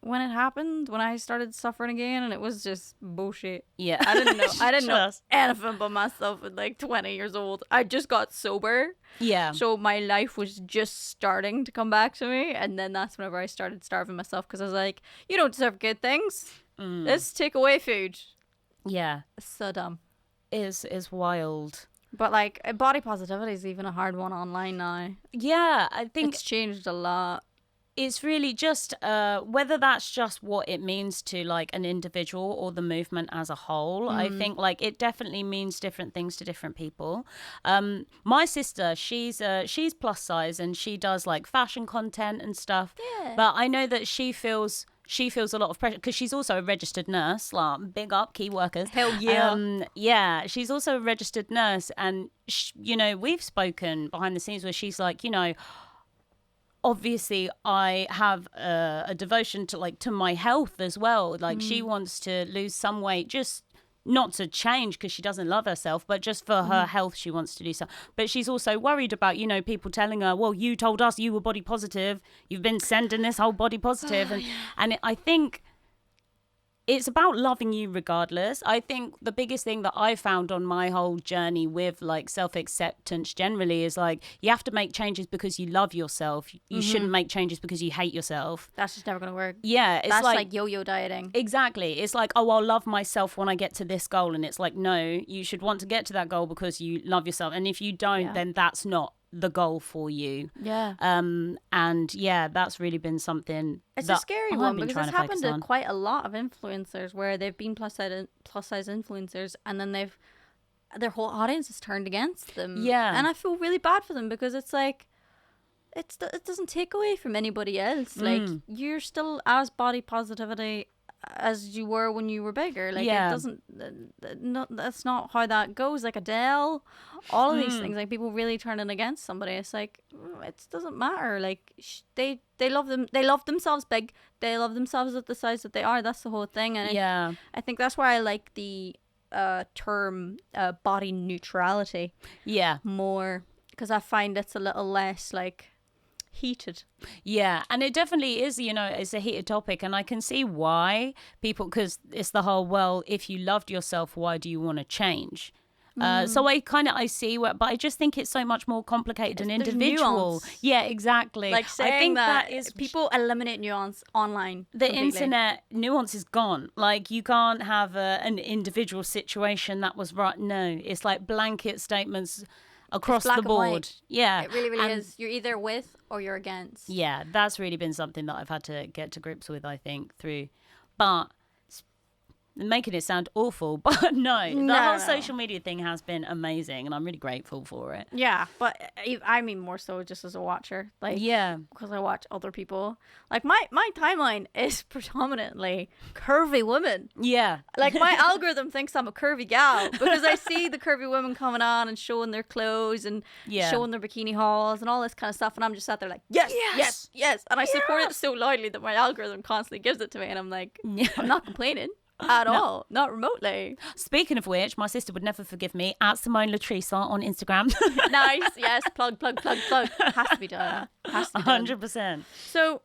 when it happened, when I started suffering again. And it was just bullshit. Yeah. I didn't know anything about myself at, like, 20 years old. I just got sober. Yeah. So my life was just starting to come back to me. And then that's whenever I started starving myself. Because I was like, you don't deserve good things. Let's take away food. Yeah. It's so dumb. Is wild. But like, body positivity is even a hard one online now. Yeah, I think it's changed a lot. it's really just whether that's just what it means to like an individual or the movement as a whole. I think like it definitely means different things to different people. My sister, she's plus size and she does like fashion content and stuff. Yeah. But I know that she feels a lot of pressure because she's also a registered nurse. Like, big up, key workers. Hell yeah. Yeah, she's also a registered nurse, and you know, we've spoken behind the scenes where she's like, you know, obviously I have a devotion to my health as well. Like she wants to lose some weight, just not to change because she doesn't love herself, but just for her health, she wants to do so. But she's also worried about, you know, people telling her, well, you told us you were body positive. You've been sending this whole body positive. And I think it's about loving you regardless. I think the biggest thing that I found on my whole journey with like self-acceptance generally is like you have to make changes because you love yourself. You shouldn't make changes because you hate yourself. That's just never going to work. Yeah. It's That's like yo-yo dieting. Exactly. It's like, oh, I'll love myself when I get to this goal. And it's like, no, you should want to get to that goal because you love yourself. And if you don't, then that's not the goal for you. Yeah. And yeah, that's really been something. It's a scary one because it's happened to quite a lot of influencers where they've been plus size influencers and then their whole audience is turned against them. Yeah. And I feel really bad for them because it's like it doesn't take away from anybody else. Like you're still as body positivity as you were when you were bigger. Like it doesn't that's not how that goes. Like Adele, all of these things, like people really turning against somebody, it's like it doesn't matter. Like they love themselves big, they love themselves at the size that they are. That's the whole thing. And I think that's why I like the term body neutrality more, because I find it's a little less like heated. Yeah, and it definitely is, you know, it's a heated topic, and I can see why people, because it's the whole, well, if you loved yourself, why do you want to change? So I see what, but I just think it's so much more complicated and individual. Yeah, exactly. Like saying I think that is people eliminate nuance online. The completely. internet nuance is gone. Like you can't have an individual situation that was right. No, it's like blanket statements across the board. Yeah, it really is. You're either with or you're against. Yeah, that's really been something that I've had to get to grips with, I think, through. But making it sound awful, but the whole social media thing has been amazing, and I'm really grateful for it. Yeah, but I mean more so just as a watcher, like because I watch other people. Like my timeline is predominantly curvy women. Yeah, like my algorithm thinks I'm a curvy gal because I see the curvy women coming on and showing their clothes and showing their bikini hauls and all this kind of stuff, and I'm just sat there like yes, and I support it so loudly that my algorithm constantly gives it to me, and I'm like I'm not complaining. At all, not remotely. Speaking of which, my sister would never forgive me. At Simone Latrice on Instagram. Nice, yes. Plug. Has to be done. 100%. So,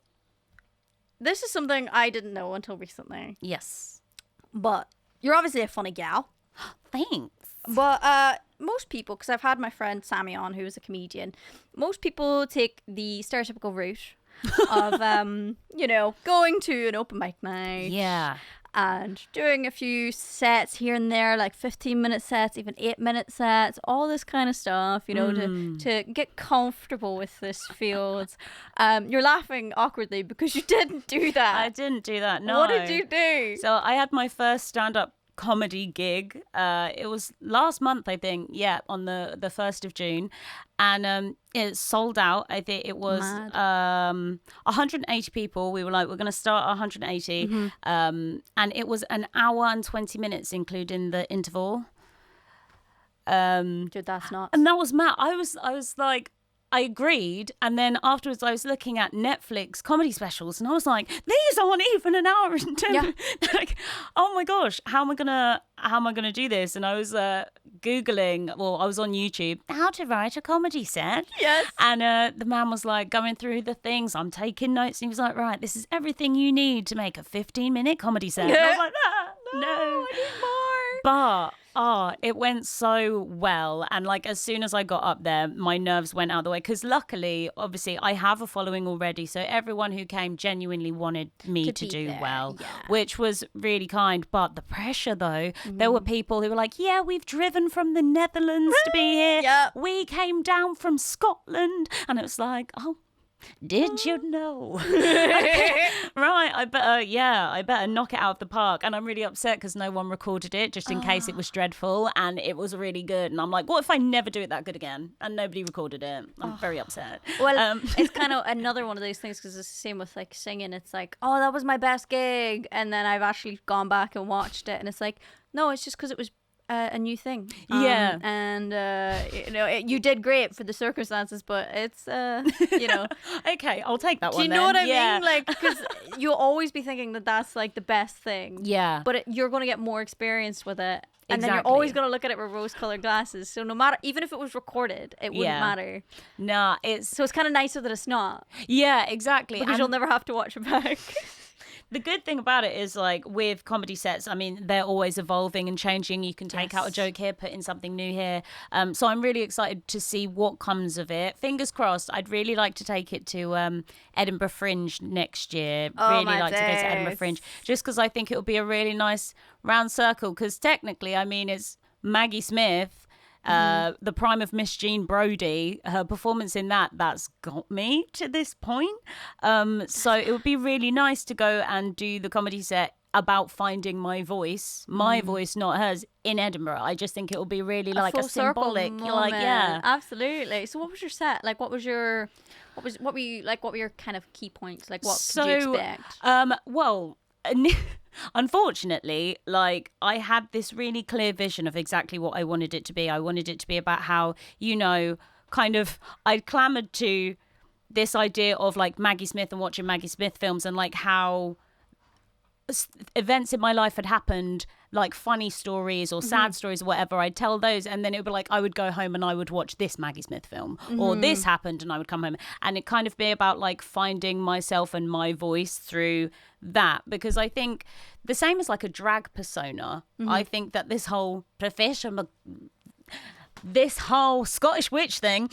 this is something I didn't know until recently. Yes. But you're obviously a funny gal. Thanks. But most people, because I've had my friend Sammy on, who is a comedian, most people take the stereotypical route of, you know, going to an open mic night. Yeah. And doing a few sets here and there, like 15-minute sets, even 8-minute sets, all this kind of stuff, you know, to get comfortable with this field. You're laughing awkwardly because you didn't do that. I didn't do that, no. What did you do? So I had my first stand-up comedy gig. It was last month, I think, on the 1st of June. And it sold out. I think it was 180 people. We were like, we're going to start 180. And it was an hour and 20 minutes, including the interval. Dude, that's nuts. And that was mad. I was like, I agreed, and then afterwards I was looking at Netflix comedy specials, and I was like, "These aren't even an hour and 10 minutes." Like, oh my gosh, how am I gonna do this? And I was googling. Well, I was on YouTube how to write a comedy set. Yes. And the man was like going through the things. I'm taking notes, and he was like, "Right, this is everything you need to make a 15-minute comedy set." And I was like, no, I need more. But it went so well, and like as soon as I got up there, my nerves went out of the way, because luckily, obviously, I have a following already, so everyone who came genuinely wanted me to do well, which was really kind. But the pressure, though, there were people who were like, "Yeah, we've driven from the Netherlands to be here. We came down from Scotland," and it was like, oh. Did you know? Right, I better knock it out of the park. And I'm really upset because no one recorded it just in case it was dreadful, and it was really good. And I'm like, what if I never do it that good again? And nobody recorded it. I'm very upset. Well, it's kind of another one of those things because it's the same with like singing. It's like, oh, that was my best gig. And then I've actually gone back and watched it. And it's like, no, it's just because it was a new thing. Yeah. And, you did great for the circumstances, but it's, Okay, I'll take that one. Do you know what I mean? Like, because you'll always be thinking that that's like the best thing. Yeah. But you're going to get more experienced with it. And then you're Exactly. always going to look at it with rose-colored glasses. So no matter, even if it was recorded, it wouldn't matter. Nah, So it's kind of nicer that it's not. Yeah, exactly. Because you'll never have to watch it back. The good thing about it is, like, with comedy sets, I mean, they're always evolving and changing. You can take out a joke here, put in something new here. So I'm really excited to see what comes of it. Fingers crossed. I'd really like to take it to Edinburgh Fringe next year. Really like to go to Edinburgh Fringe. Just because I think it'll be a really nice round circle. Because technically, I mean, it's Maggie Smith. The prime of Miss Jean Brodie, her performance in that's got me to this point. So it would be really nice to go and do the comedy set about finding my voice, not hers, in Edinburgh. I just think it will be really like a symbolic, like, yeah, absolutely. So what was your set like? What were your kind of key points? Like, what did you expect? Well, unfortunately, like, I had this really clear vision of exactly what I wanted it to be. I wanted it to be about how, kind of, I'd clamored to this idea of like Maggie Smith and watching Maggie Smith films, and like how events in my life had happened, like funny stories or sad stories or whatever. I'd tell those, and then it would be like I would go home and I would watch this Maggie Smith film, or this happened and I would come home, and it kind of be about like finding myself and my voice through that. Because I think the same as like a drag persona, I think that this whole profession, this whole Scottish witch thing,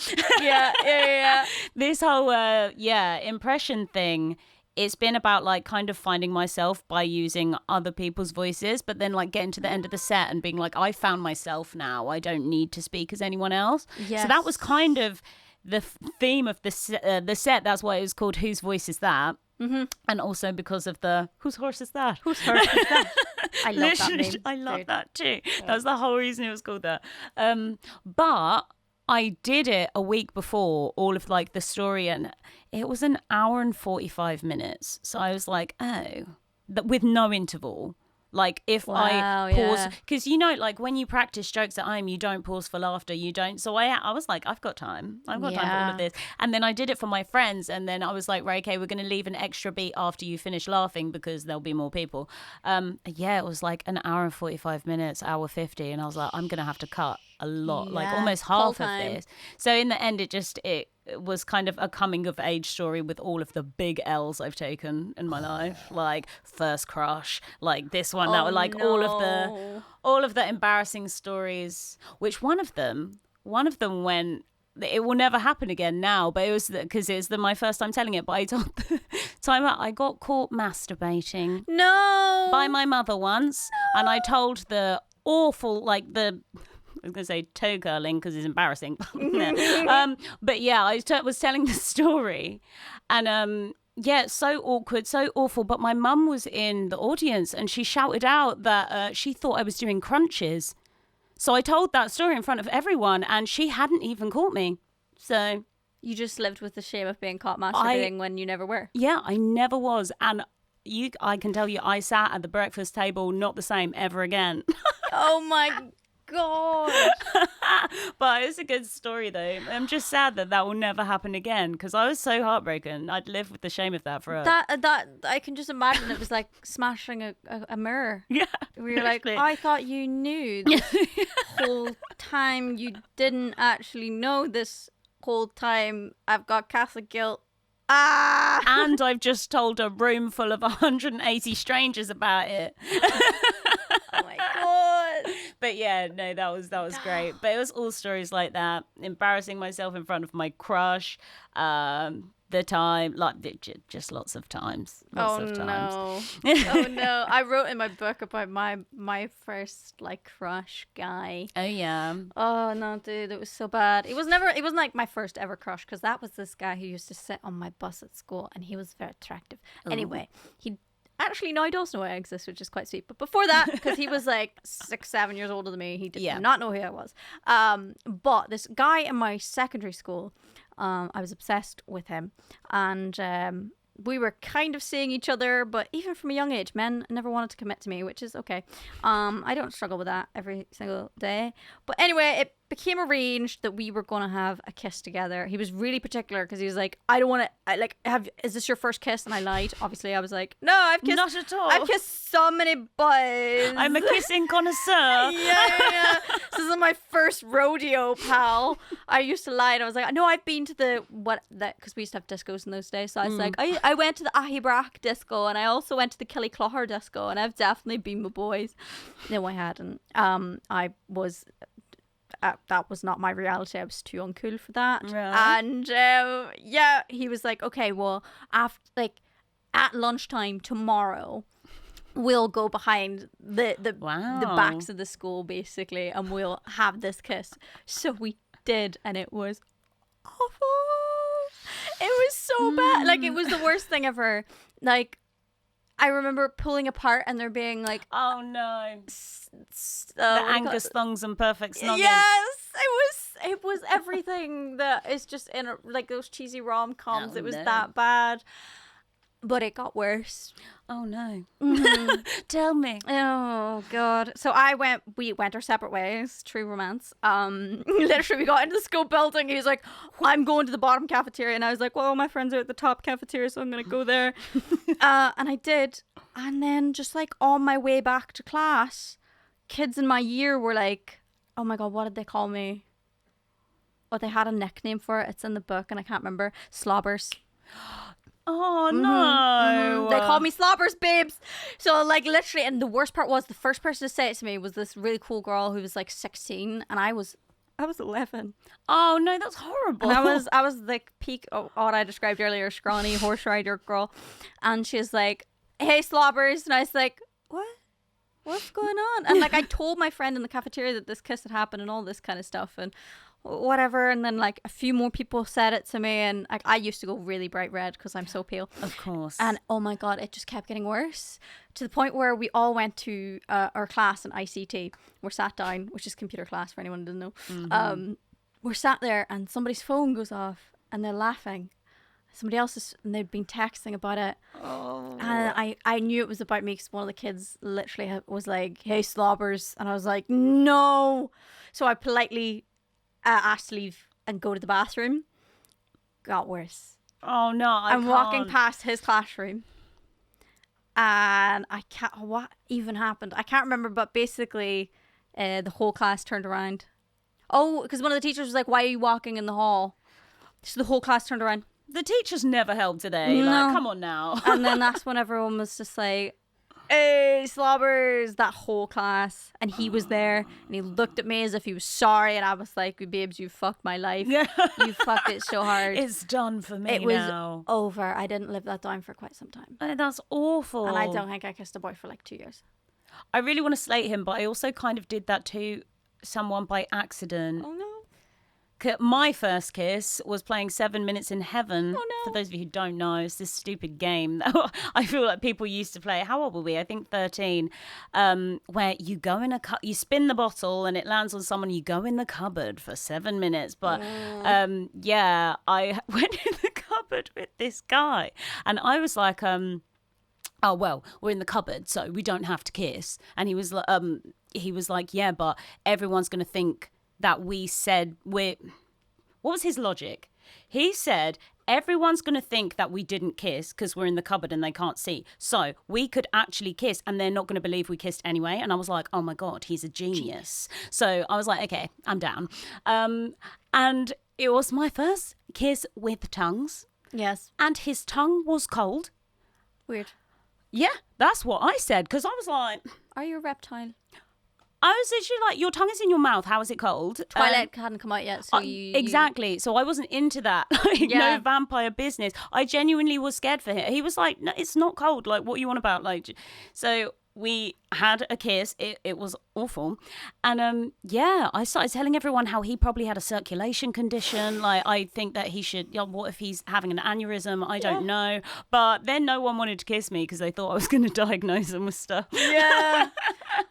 this whole impression thing, it's been about like kind of finding myself by using other people's voices, but then like getting to the end of the set and being like, I found myself now. I don't need to speak as anyone else. Yes. So that was kind of the theme of the set. That's why it was called Whose Voice Is That? And also because of the Whose Horse Is That? Whose horse is that? I love that name. I love that too. Yeah. That was the whole reason it was called that. But I did it a week before, all of like the story, and it was an hour and 45 minutes. So I was like, with no interval. Like if I pause, because like when you practice jokes at home, you don't pause for laughter, you don't. So I was like, I've got time for all of this. And then I did it for my friends, and then I was like, right, okay, we're going to leave an extra beat after you finish laughing because there'll be more people. It was like an hour and 45 minutes, hour 50, and I was like, I'm going to have to cut a lot, like almost half of this. So in the end, it was kind of a coming of age story with all of the big L's I've taken in my life, like first crush, like this one, that were like all of the embarrassing stories, which one of them went, it will never happen again now, but it was because it's my first time telling it, but I told the time out, I got caught masturbating by my mother once, and I told the awful, like I was going to say toe curling because it's embarrassing. But yeah, I was telling the story, and it's so awkward, so awful. But my mum was in the audience and she shouted out that she thought I was doing crunches. So I told that story in front of everyone and she hadn't even caught me. So you just lived with the shame of being caught masturbating when you never were. Yeah, I never was. And I can tell you, I sat at the breakfast table not the same ever again. Oh my God. But it's a good story though. I'm just sad that will never happen again because I was so heartbroken. I'd live with the shame of that forever. That I can just imagine it was like smashing a mirror. Yeah, where you're like, I thought you knew this whole time. You didn't actually know this whole time. I've got Catholic guilt. And I've just told a room full of 180 strangers about it. Oh my God. But yeah, no, that was great. But it was all stories like that, embarrassing myself in front of my crush. the time, like just lots of times. Lots of times. No. Oh no. I wrote in my book about my first like crush guy. Oh yeah. Oh no, dude, it was so bad. It wasn't like my first ever crush, because that was this guy who used to sit on my bus at school, and he was very attractive. Ooh. Anyway, he actually now he does know I exist, which is quite sweet. But before that, because he was like 6-7 years older than me, he did not know who I was. But this guy in my secondary school, I was obsessed with him, and we were kind of seeing each other, but even from a young age, men never wanted to commit to me, which is okay. I don't struggle with that every single day. But anyway, it became arranged that we were going to have a kiss together. He was really particular because he was like, I don't want to, is this your first kiss? And I lied. Obviously, I was like, no, I've kissed. Not at all. I've kissed so many boys. I'm a kissing connoisseur. yeah. This is my first rodeo, pal. I used to lie, and I was like, no, I've been to because we used to have discos in those days. So I was like, I went to the Ahibrak disco, and I also went to the Killyclogher disco, and I've definitely been with boys. No, I hadn't. I was. That was not my reality. I was too uncool for that. Right. And he was like, okay, well, after at lunchtime tomorrow, we'll go behind the backs of the school basically, and we'll have this kiss. So we did, and it was awful. It was so bad. Like, it was the worst thing ever. Like, I remember pulling apart and there being like, oh no, the Angus thongs and perfect snogging. Yes, it was everything that is just in like those cheesy rom-coms. It was that bad, but it got worse. Oh no. Mm-hmm. Tell me. Oh god. So we went our separate ways. True romance. Literally we got into the school building. He was like, I'm going to the bottom cafeteria, and I was like, well, my friends are at the top cafeteria, so I'm gonna go there. And I did. And then just like on my way back to class, kids in my year were like, oh my god, what did they call me? Oh, they had a nickname for it. It's in the book and I can't remember. Slobbers. Oh no. Mm-hmm. They called me slobbers, babes. So like literally, and the worst part was the first person to say it to me was this really cool girl who was like 16, and I was 11. Oh no, that's horrible. And I was like peak of what I described earlier, scrawny horse rider girl, and she was like, hey slobbers, and I was like, what's going on? And like I told my friend in the cafeteria that this kiss had happened and all this kind of stuff and whatever, and then like a few more people said it to me, and like I used to go really bright red because I'm so pale, of course, and oh my god, it just kept getting worse to the point where we all went to our class in ICT. We're sat down, which is computer class for anyone who doesn't know. Mm-hmm. We're sat there and somebody's phone goes off and they're laughing. Somebody else's, and they'd been texting about it. Oh. And I knew it was about me because one of the kids literally was like, hey slobbers, and I was like, no. So I politely asked to leave and go to the bathroom. Got worse. Oh no, I'm walking past his classroom, and I can't. What even happened? I can't remember. But basically, the whole class turned around. Oh, because one of the teachers was like, "Why are you walking in the hall?" So the whole class turned around. The teachers never helped today. No. Like, come on now. And then that's when everyone was just like, hey slobbers, that whole class, and he was there and he looked at me as if he was sorry, and I was like, babes, you fucked my life. You fucked it so hard. It's done for me. It was now. over. I didn't live that down for quite some time, That's awful. and I don't think I kissed a boy for like 2 years. I really want to slate him, but I also kind of did that to someone by accident. Oh no. My first kiss was playing 7 Minutes in Heaven. Oh, no. For those of you who don't know, it's this stupid game that I feel like people used to play. How old were we? I think 13. Where you go in you spin the bottle and it lands on someone. You go in the cupboard for 7 minutes. But I went in the cupboard with this guy, and I was like, oh well, we're in the cupboard, so we don't have to kiss. And he was like, yeah, but everyone's gonna think that we said what was his logic? He said everyone's going to think that we didn't kiss because we're in the cupboard and they can't see. So we could actually kiss and they're not going to believe we kissed anyway. And I was like, oh my God, he's a genius. So I was like, okay, I'm down. And it was my first kiss with tongues. Yes. And his tongue was cold. Weird. Yeah, that's what I said, because I was like, are you a reptile? I was literally like, your tongue is in your mouth. How is it cold? Twilight hadn't come out yet, so exactly. So I wasn't into that. Like, no vampire business. I genuinely was scared for him. He was like, no, it's not cold. Like, what are you on about? Like, so we had a kiss. It was awful. And I started telling everyone how he probably had a circulation condition. Like, I think that he should, what if he's having an aneurysm? I don't know. But then no one wanted to kiss me because they thought I was going to diagnose him with stuff. Yeah.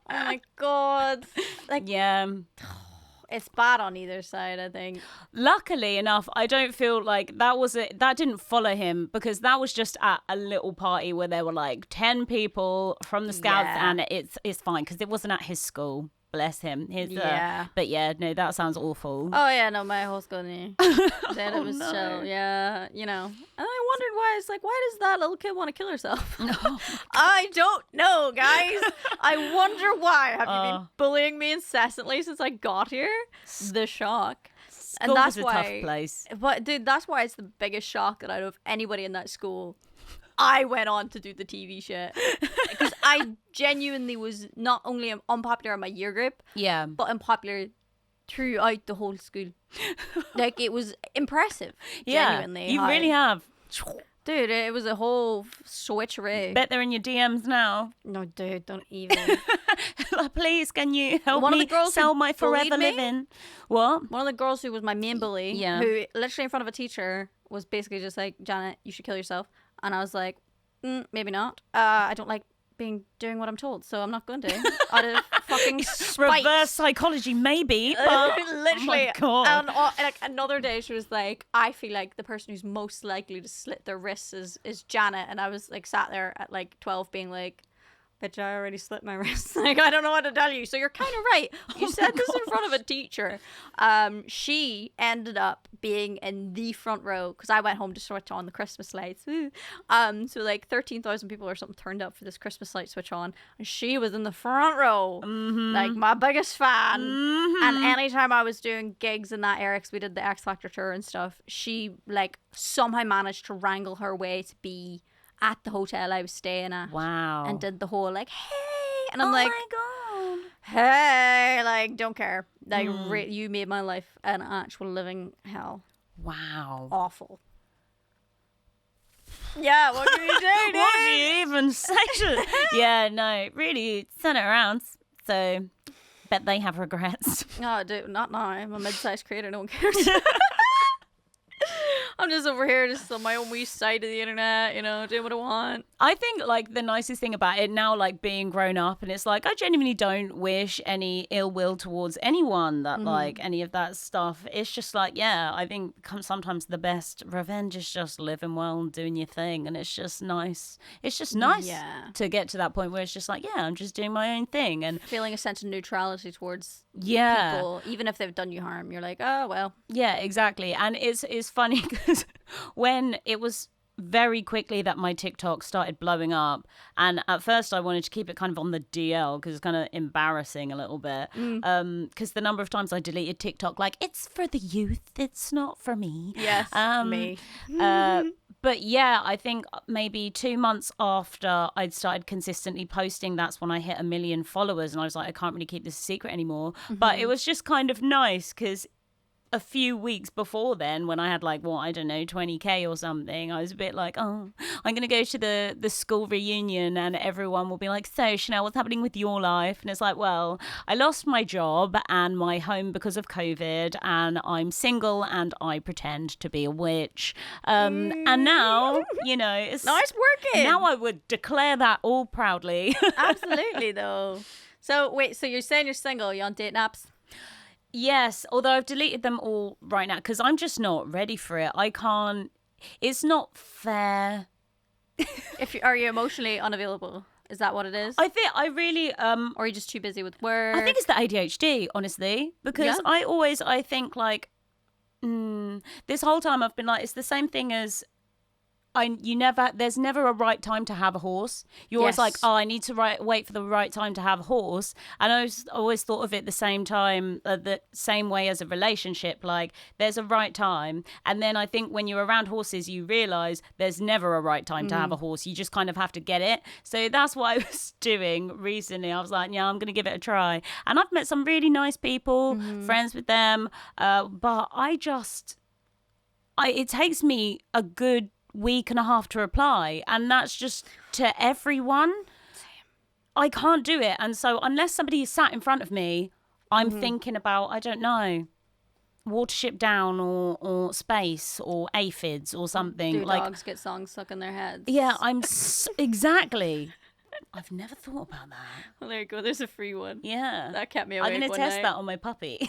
Oh my God. Like, yeah. It's bad on either side, I think. Luckily enough, I don't feel like that didn't follow him, because that was just at a little party where there were like 10 people from the Scouts, and it's fine because it wasn't at his school. Bless him. But yeah, no, that sounds awful. Oh yeah, no, my whole school knew. Said it was chill. Yeah, you know. And I wondered why. It's like, why does that little kid want to kill herself? No. I don't know, guys. I wonder why. Have you been bullying me incessantly since I got here? The shock. School and that's was a tough place. But dude, that's why it's the biggest shock that out of anybody in that school, I went on to do the TV shit. Because I genuinely was not only unpopular in my year group, but unpopular throughout the whole school. Like, it was impressive. Genuinely. You really have. Dude, it was a whole switcheroo. Bet they're in your DMs now. No, dude, don't even. Like, please, can you help me sell my forever living? What? One of the girls who was my main bully, who literally in front of a teacher was basically just like, Janet, you should kill yourself. And I was like, maybe not. I don't like doing what I'm told, so I'm not going to. Out of fucking spite. Reverse psychology, maybe. But literally. Oh my God. And like another day, she was like, I feel like the person who's most likely to slit their wrists is Janet. And I was like, sat there at like 12, being like, bitch, I already slit my wrist. Like, I don't know what to tell you. So you're kind of right. You said this in front of a teacher. She ended up being in the front row because I went home to switch on the Christmas lights. So like 13,000 people or something turned up for this Christmas light switch on, and she was in the front row, like my biggest fan. And anytime I was doing gigs in that area, because we did the X Factor tour and stuff, she like somehow managed to wrangle her way to be at the hotel I was staying at. Wow. And did the whole like, hey, and I'm like, my God, hey, like, don't care. Like, you made my life an actual living hell. Wow. Awful. Yeah, what can you do, dude? What do you even say? Yeah, no, really turn it around. So, bet they have regrets. No, dude, not now. I'm a mid-sized creator. No one cares. I'm just over here, just on my own wee side of the internet, you know, doing what I want. I think, like, the nicest thing about it now, like, being grown up, and it's like, I genuinely don't wish any ill will towards anyone that, like, any of that stuff. It's just like, yeah, I think sometimes the best revenge is just living well and doing your thing, and it's just nice. It's just nice to get to that point where it's just like, yeah, I'm just doing my own thing. And feeling a sense of neutrality towards people, even if they've done you harm. You're like, oh, well. Yeah, exactly. And it's funny because when it was very quickly that my TikTok started blowing up, and at first I wanted to keep it kind of on the DL because it's kind of embarrassing a little bit, because the number of times I deleted TikTok, like, it's for the youth, it's not for me. Yes, me. But yeah, I think maybe 2 months after I'd started consistently posting, that's when I hit 1 million followers, and I was like, I can't really keep this a secret anymore. But it was just kind of nice because a few weeks before then, when I had like, I don't know, 20k or something, I was a bit like, oh, I'm going to go to the school reunion and everyone will be like, so Chanel, what's happening with your life? And it's like, well, I lost my job and my home because of COVID, and I'm single and I pretend to be a witch. And now, you know, it's nice working. Now I would declare that all proudly. Absolutely, though. So wait, so you're saying you're single, you're on dating apps? Yes, although I've deleted them all right now because I'm just not ready for it. I can't. It's not fair. Are you emotionally unavailable? Is that what it is? I think I really or are you just too busy with work? I think it's the ADHD, honestly, because I think like this whole time I've been like, it's the same thing as there's never a right time to have a horse. You're always like, oh, I need to wait for the right time to have a horse. And I always thought of it the same time, the same way as a relationship. Like, there's a right time. And then I think when you're around horses, you realize there's never a right time to have a horse. You just kind of have to get it. So that's what I was doing recently. I was like, yeah, I'm going to give it a try. And I've met some really nice people, friends with them. But it takes me a good week and a half to reply. And that's just to everyone. I can't do it. And so unless somebody is sat in front of me, I'm thinking about, I don't know, Watership Down or Space or aphids or something. Do dogs get songs stuck in their heads? Yeah, exactly. I've never thought about that. Well, there you go. There's a free one. Yeah. That kept me awake. I'm going to test that on my puppy.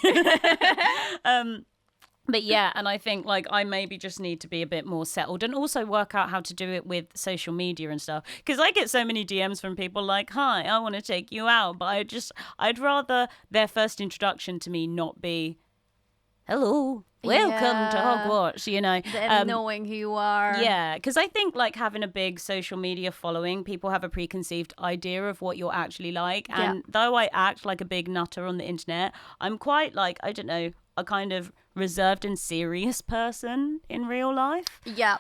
But yeah, and I think like I maybe just need to be a bit more settled and also work out how to do it with social media and stuff. Because I get so many DMs from people like, hi, I want to take you out. But I'd rather their first introduction to me not be, hello, welcome to Hogwarts, you know. Them knowing who you are. Yeah, because I think like having a big social media following, people have a preconceived idea of what you're actually like. And though I act like a big nutter on the internet, I'm quite like, I don't know, a kind of reserved and serious person in real life. Yeah.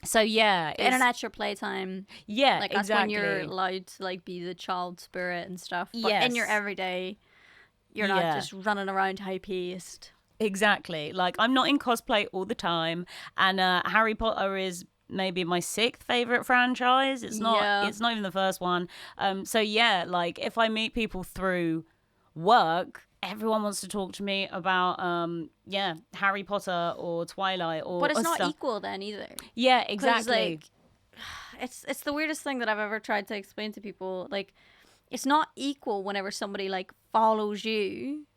So yeah, the internet's your playtime. Yeah, like that's when you're allowed to like be the child spirit and stuff. But in your everyday, you're not just running around high paced. Exactly. Like I'm not in cosplay all the time, and Harry Potter is maybe my 6th favorite franchise. It's not. It's not even the first one. So yeah, like if I meet people through work, everyone wants to talk to me about Harry Potter or Twilight but it's not stuff. Equal then either. Yeah, exactly. Like, it's the weirdest thing that I've ever tried to explain to people. Like, it's not equal whenever somebody like follows you.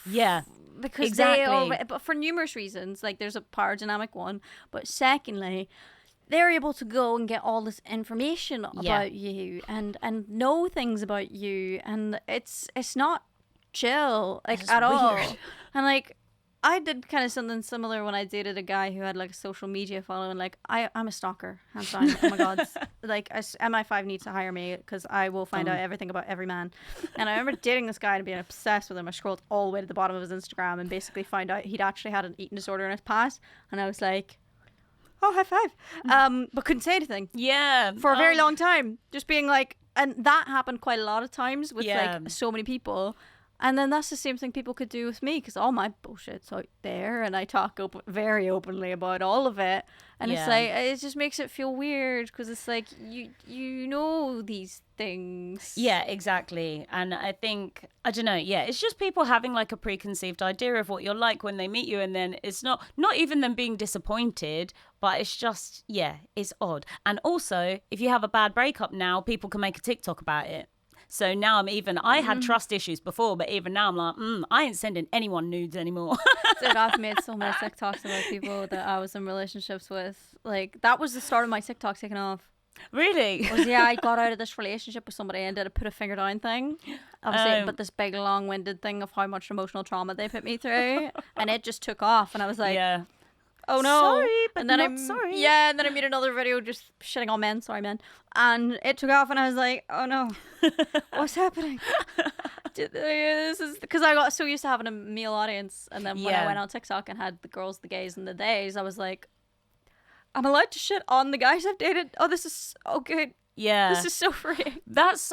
Yeah. Because but for numerous reasons, like there's a power dynamic one, but secondly, they're able to go and get all this information about you and know things about you, and it's not chill like at all. And like I did kind of something similar when I dated a guy who had like a social media following. Like I'm a stalker, hands down. Oh my god, like MI5 needs to hire me because I will find out everything about every man. And I remember dating this guy and being obsessed with him. I scrolled all the way to the bottom of his Instagram and basically found out he'd actually had an eating disorder in his past, and I was like, oh, high five. But couldn't say anything for a very long time, just being like, and that happened quite a lot of times with like so many people. And then that's the same thing people could do with me, because all my bullshit's out there and I talk very openly about all of it. And it's like, it just makes it feel weird because it's like, you know these things. Yeah, exactly. And I think, I don't know, it's just people having like a preconceived idea of what you're like when they meet you. And then it's not even them being disappointed, but it's just, it's odd. And also, if you have a bad breakup now, people can make a TikTok about it. So now I had trust issues before, but even now I'm like, I ain't sending anyone nudes anymore. Dude, I've made so many TikToks about people that I was in relationships with. Like, that was the start of my TikTok taking off. Really? I got out of this relationship with somebody and did a put a finger down thing. Obviously, but this big long-winded thing of how much emotional trauma they put me through. And it just took off. And I was like, oh no. Sorry, but and then not sorry. Yeah, and then I made another video just shitting on men. Sorry, men. And it took off and I was like, oh no. What's happening? This is because I got so used to having a male audience. And then when I went on TikTok and had the girls, the gays, and the theys, I was like, I'm allowed to shit on the guys I've dated. Oh, this is so good. Yeah. This is so free. That's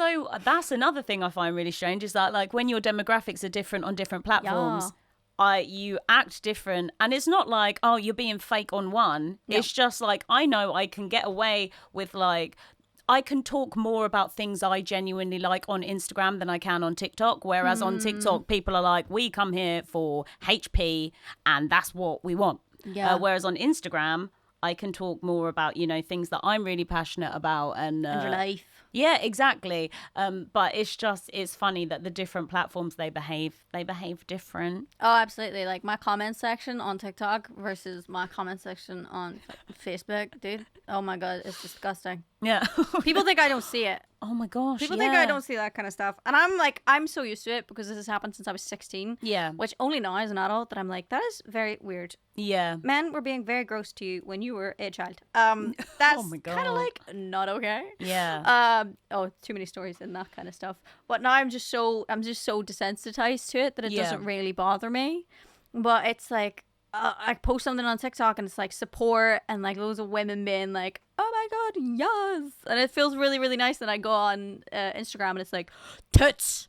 another thing I find really strange is that like when your demographics are different on different platforms, you act different, and it's not like, oh, you're being fake on one. No. It's just like, I know I can get away with like, I can talk more about things I genuinely like on Instagram than I can on TikTok, whereas on TikTok people are like, we come here for HP and that's what we want. Whereas on Instagram I can talk more about, you know, things that I'm really passionate about and your life. Yeah, exactly. But it's funny that the different platforms they behave different. Oh, absolutely. Like my comment section on TikTok versus my comment section on Facebook, dude. Oh my god, it's disgusting. Yeah. People think I don't see it. Oh my gosh. People think I don't see that kind of stuff. And I'm like, I'm so used to it because this has happened since I was 16. Yeah. Which only now as an adult that I'm like, that is very weird. Yeah. Men were being very gross to you when you were a child. That's Oh my God. kind of like not okay. Yeah. Too many stories and that kind of stuff. But now I'm just so desensitized to it that it doesn't really bother me. But it's like, I post something on TikTok and it's like support and like loads of women being like, oh my God, yes. And it feels really, really nice. And I go on Instagram and it's like, tits.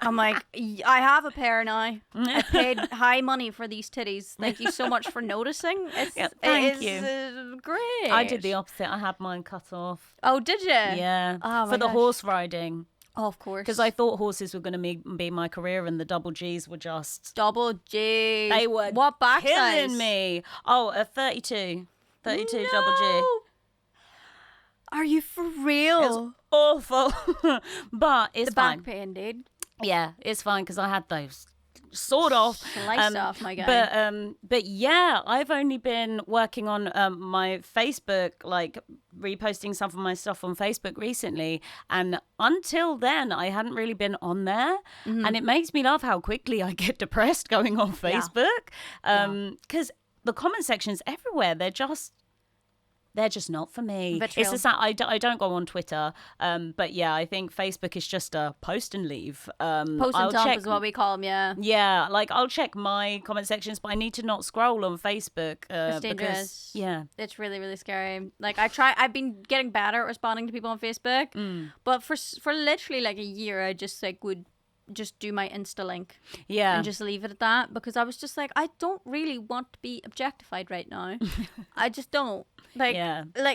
I'm like, I have a pair now. I paid high money for these titties. Thank you so much for noticing. Thank you. Great. I did the opposite. I had mine cut off. Oh, did you? Yeah. Oh, for the horse riding. Oh, of course. Because I thought horses were going to be my career and the double G's were just... Double G's. They were what back killing size? me. Oh, a 32. 32 No. double G. Are you for real? It's awful. But it's the fine. back pain, dude. Yeah, it's fine because I had those sort of Sliced off, my guy. But yeah, I've only been working on my Facebook, like reposting some of my stuff on Facebook recently, and until then I hadn't really been on there. And it makes me laugh how quickly I get depressed going on Facebook, because the comment sections everywhere, they're just not for me. Vitriol. It's just I don't go on Twitter. But yeah, I think Facebook is just a post and leave. Post and dump is what we call them, yeah. Yeah, like I'll check my comment sections, but I need to not scroll on Facebook. It's dangerous. It's really, really scary. Like I've been getting better at responding to people on Facebook, but for literally like a year, I just like would just do my Insta link and just leave it at that, because I was just like, I don't really want to be objectified right now. I just don't. Like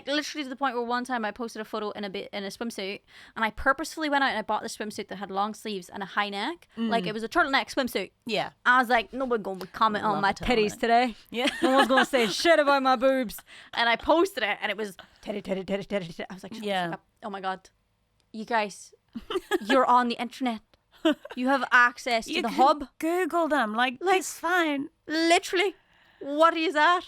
literally to the point where one time I posted a photo in a swimsuit, and I purposefully went out and I bought this swimsuit that had long sleeves and a high neck, like it was a turtleneck swimsuit. Yeah, I was like, no one's gonna comment on my titties today. Yeah, no one's gonna say shit about my boobs. And I posted it, and it was titty. I was like, shut the fuck up. Oh my God, you guys, you're on the internet. You have access to the hub. Google them, like it's fine. Literally. What is that?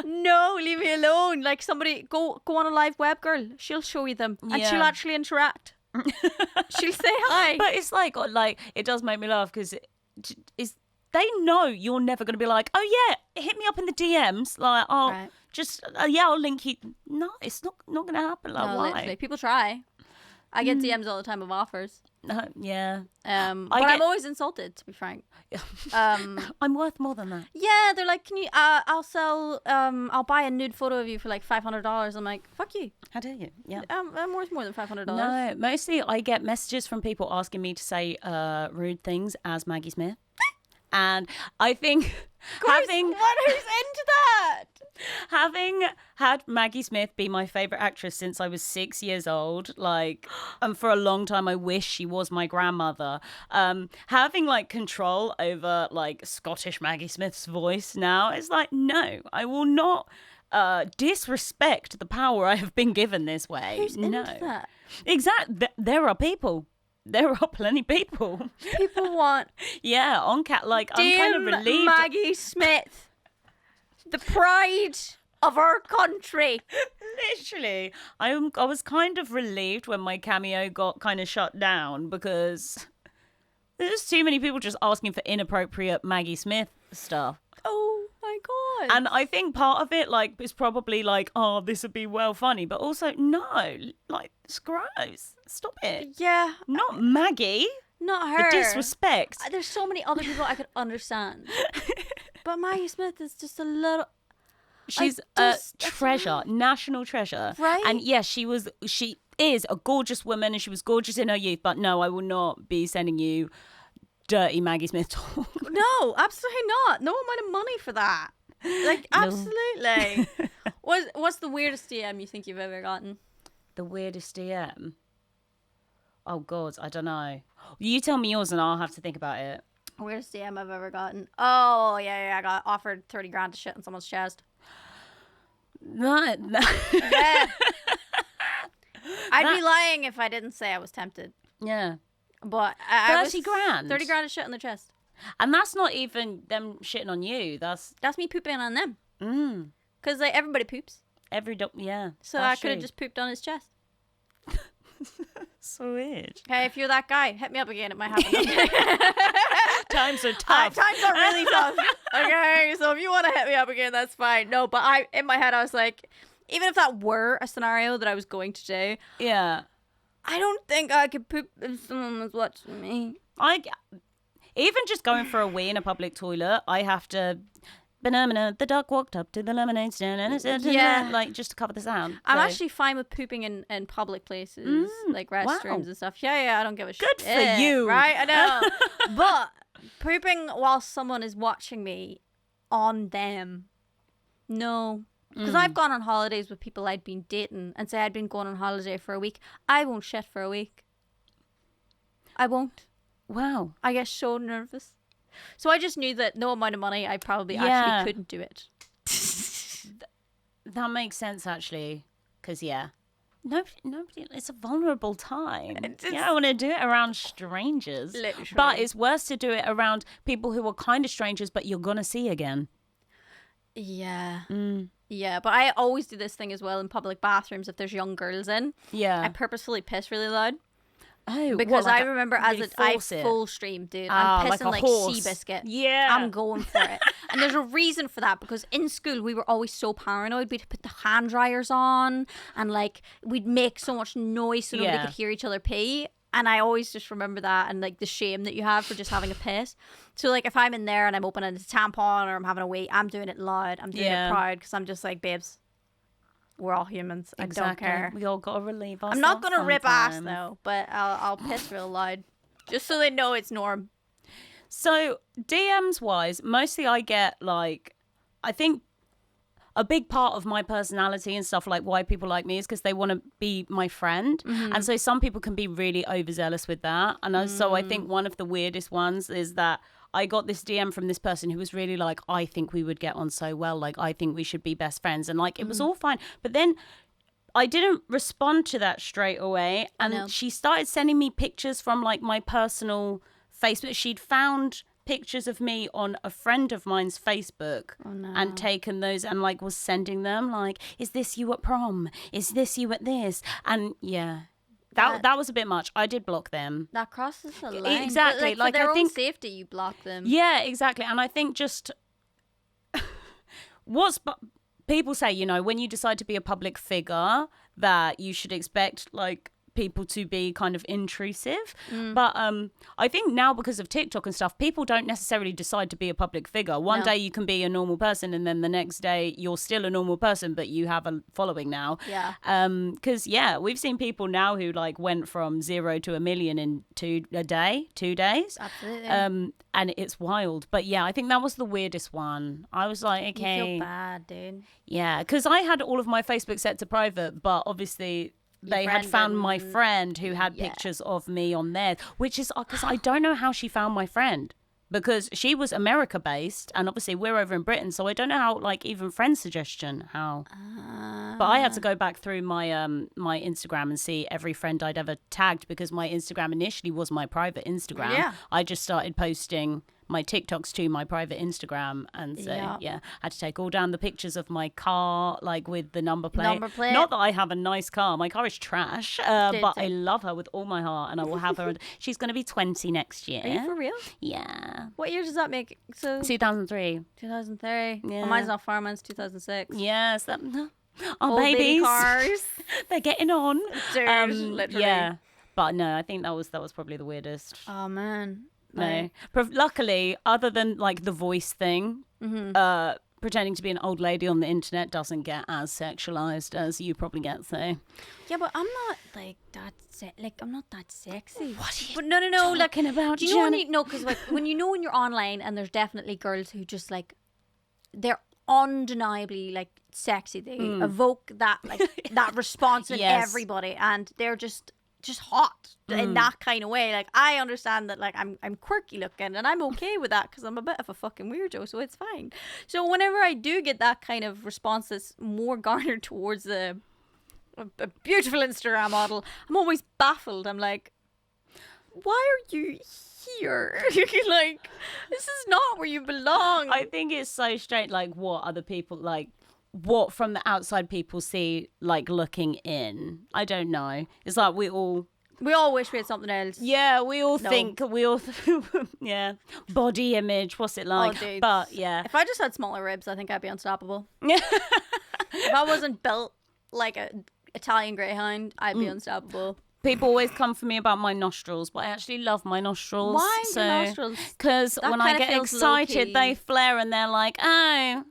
No, leave me alone. Like somebody go on a live web, girl. She'll show you them, and she'll actually interact. She'll say hi. But it's like it does make me laugh because they know you're never going to be like, oh yeah, hit me up in the DMs. Like, I'll link you. No, it's not going to happen. Like, no, why? Literally. People try. I get DMs all the time of offers. Yeah. But I'm always insulted, to be frank. I'm worth more than that. Yeah, they're like, can you? I'll buy a nude photo of you for like $500. I'm like, fuck you. How dare you? Yeah. I'm worth more than $500. No, mostly I get messages from people asking me to say rude things as Maggie Smith, and I think who's into that? Having had Maggie Smith be my favourite actress since I was 6 years old, like, and for a long time I wish she was my grandmother. Having like control over like Scottish Maggie Smith's voice now is like, no, I will not disrespect the power I have been given this way. Who's into that? Exactly. There are people. There are plenty of people. People want. Yeah, on cat. Like, I'm kind of relieved. Maggie Smith. The pride of our country. Literally. I was kind of relieved when my cameo got kind of shut down, because there's too many people just asking for inappropriate Maggie Smith stuff. Oh my God. And I think part of it, like, is probably like, oh, this would be well funny, but also no, like, it's gross. Stop it. Yeah. Not Maggie. Not her. The disrespect. There's so many other people I could understand. But Maggie Smith is just a little... She's a treasure, national treasure. Right? And yes, she is a gorgeous woman, and she was gorgeous in her youth, but no, I will not be sending you dirty Maggie Smith talk. No, absolutely not. No amount of money for that. Like, absolutely. What's the weirdest DM you think you've ever gotten? The weirdest DM? Oh, God, I don't know. You tell me yours and I'll have to think about it. Weirdest DM I've ever gotten? Oh, yeah, I got offered 30 grand to shit on someone's chest. No. Yeah. I'd be lying if I didn't say I was tempted. Yeah. But 30 grand? 30 grand to shit on their chest. And that's not even them shitting on you. That's me pooping on them. Because everybody poops. Yeah. So I could have just pooped on his chest. So weird. Okay, if you're that guy, hit me up again. It might happen. Times are tough. Times are really tough. Okay, so if you want to hit me up again, that's fine. No, but in my head, I was like, even if that were a scenario that I was going to do, Yeah. I don't think I could poop if someone was watching me. Even just going for a wee in a public toilet, I have to. Banana, the duck walked up to the lemonade stand and it said, like, just to cover the sound. I'm So- actually fine with pooping in public places, like restrooms and stuff. Yeah, I don't give a shit. Good for you. Right? I know. But pooping while someone is watching me on them, no. Because I've gone on holidays with people I'd been dating and say I'd been going on holiday for a week. I won't shit for a week. I won't. Wow. I get so nervous. So I just knew that no amount of money, I probably actually couldn't do it. That makes sense, actually. Because, nobody, it's a vulnerable time. I want to do it around strangers. Literally. But it's worse to do it around people who are kind of strangers, but you're going to see again. Yeah. Yeah, but I always do this thing as well in public bathrooms if there's young girls in. Yeah. I purposefully piss really loud. Oh, Because what, like I remember I force it? full stream, dude. Ah, I'm like pissing a like horse. Seabiscuit. Yeah. I'm going for it. And there's a reason for that because in school we were always so paranoid. We'd put the hand dryers on and like we'd make so much noise so nobody Yeah. could hear each other pee. And I always just remember that and like the shame that you have for just having a piss. So like if I'm in there and I'm opening a tampon or I'm having a wee, I'm doing it loud. I'm doing it proud because I'm just like, babes, we're all humans. I don't care. We all got to relieve ourselves. I'm not gonna rip ass sometimes. though, but I'll piss real loud, just so they know it's norm. So DMs wise, mostly I get like, I think a big part of my personality and stuff like why people like me is because they want to be my friend. And so some people can be really overzealous with that. And so I think one of the weirdest ones is that I got this DM from this person who was really like, I think we would get on so well. Like, I think we should be best friends. And like, it was all fine. But then I didn't respond to that straight away. And she started sending me pictures from like my personal Facebook. She'd found pictures of me on a friend of mine's Facebook and taken those and like was sending them like, is this you at prom? Is this you at this? And yeah. That was a bit much. I did block them. That crosses the line. Exactly. But, Like, for their I think own safety, you block them. Yeah, exactly. And I think just people say, you know, when you decide to be a public figure, that you should expect like people to be kind of intrusive. But I think now because of TikTok and stuff, people don't necessarily decide to be a public figure. One day you can be a normal person and then the next day you're still a normal person, but you have a following now. Yeah. Because we've seen people now who like went from 0 to 1 million in 2 days. Absolutely. And it's wild. But yeah, I think that was the weirdest one. I was like, okay. You feel bad, dude. Yeah, because I had all of my Facebook set to private, but obviously they had found my friend who had pictures of me on there, which is because I don't know how she found my friend because she was America based and obviously we're over in Britain. So I don't know how, like, even friend suggestion, how. But I had to go back through my my Instagram and see every friend I'd ever tagged because my Instagram initially was my private Instagram. Yeah. I just started posting my TikToks to my private Instagram, and so I had to take all down the pictures of my car, like with the number plate. Not that I have a nice car, my car is trash, but I love her with all my heart, and I will have her. She's going to be 20 next year. Are you for real? Yeah. What year does that make? So 2003. 2003. Yeah. Well, mine's not far. Mine's 2006. Yes. Our Old baby babies. cars. They're getting on. Literally. Yeah. But no, I think that was probably the weirdest. Oh man. No. Luckily, other than like the voice thing, pretending to be an old lady on the internet doesn't get as sexualized as you probably get. So Yeah, but I'm not like that. I'm not that sexy. what are you But no. talking about, Do you know Jenny? because like when you're online and there's definitely girls who just like they're undeniably like sexy. They evoke that like that response in everybody, and they're just hot in that kind of way. Like I understand that like I'm quirky looking and I'm okay with that because I'm a bit of a fucking weirdo, so it's fine. So whenever I do get that kind of response that's more garnered towards a beautiful Instagram model, I'm always baffled. I'm like, why are you here? Like, this is not where you belong. I think it's so strange. Like, what other people like? what from the outside people see, like looking in. I don't know. It's like we all wish we had something else. Yeah, we all think yeah, body image. What's it like? Oh, dude. But yeah, If I just had smaller ribs, I think I'd be unstoppable. If I wasn't built like a Italian greyhound, I'd be unstoppable. people always come for me about my nostrils, but I actually love my nostrils. Why your nostrils? Because when I get excited, they flare and they're like, oh,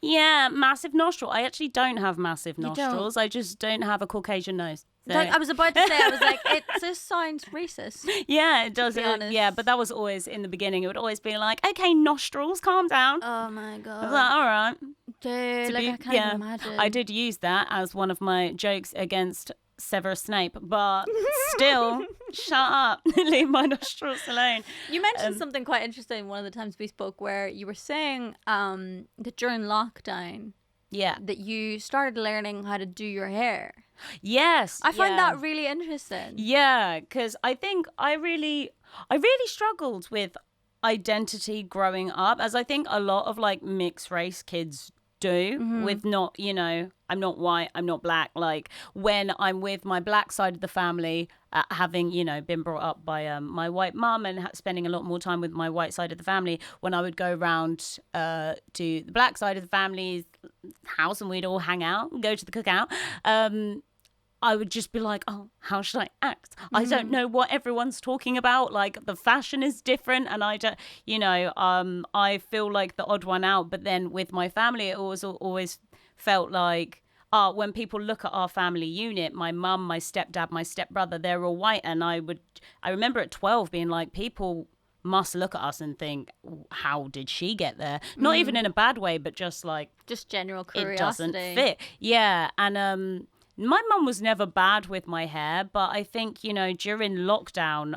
yeah, massive nostril. I actually don't have massive nostrils. I just don't have a Caucasian nose. So. I was about to say, I was like, it just sounds racist. Yeah, it does. Yeah, but that was always in the beginning. It would always be like, okay, nostrils, calm down. Oh my God. I was like, all right. Dude, I can't even imagine. I did use that as one of my jokes against Severus Snape, but still, shut up. Leave my nostrils alone. You mentioned something quite interesting one of the times we spoke where you were saying that during lockdown, that you started learning how to do your hair. Yes. I find that really interesting. Yeah, because I think I really struggled with identity growing up, as I think a lot of like mixed race kids do, with not, I'm not white, I'm not black. Like when I'm with my black side of the family, having, been brought up by my white mum and spending a lot more time with my white side of the family, when I would go around to the black side of the family's house and we'd all hang out and go to the cookout, I would just be like, oh, how should I act? I don't know what everyone's talking about. Like the fashion is different and I don't, I feel like the odd one out. But then with my family, it always felt like, when people look at our family unit, my mum, my stepdad, my stepbrother, they're all white. And I remember at 12 being like, people must look at us and think, how did she get there? Not even in a bad way, but just like. Just general curiosity. It doesn't fit. Yeah. And, my mum was never bad with my hair, but I think, during lockdown,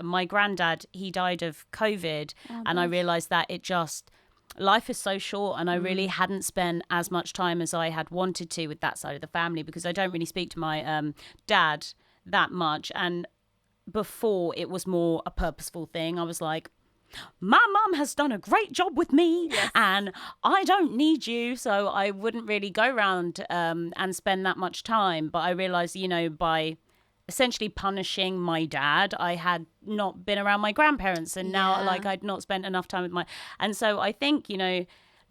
my granddad, he died of COVID, and I realised that life is so short, and I really hadn't spent as much time as I had wanted to with that side of the family, because I don't really speak to my dad that much, and before it was more a purposeful thing. I was like, my mum has done a great job with me, and I don't need you, so I wouldn't really go around and spend that much time. But I realised, by essentially punishing my dad, I had not been around my grandparents, and now I'd not spent enough time with and so I think,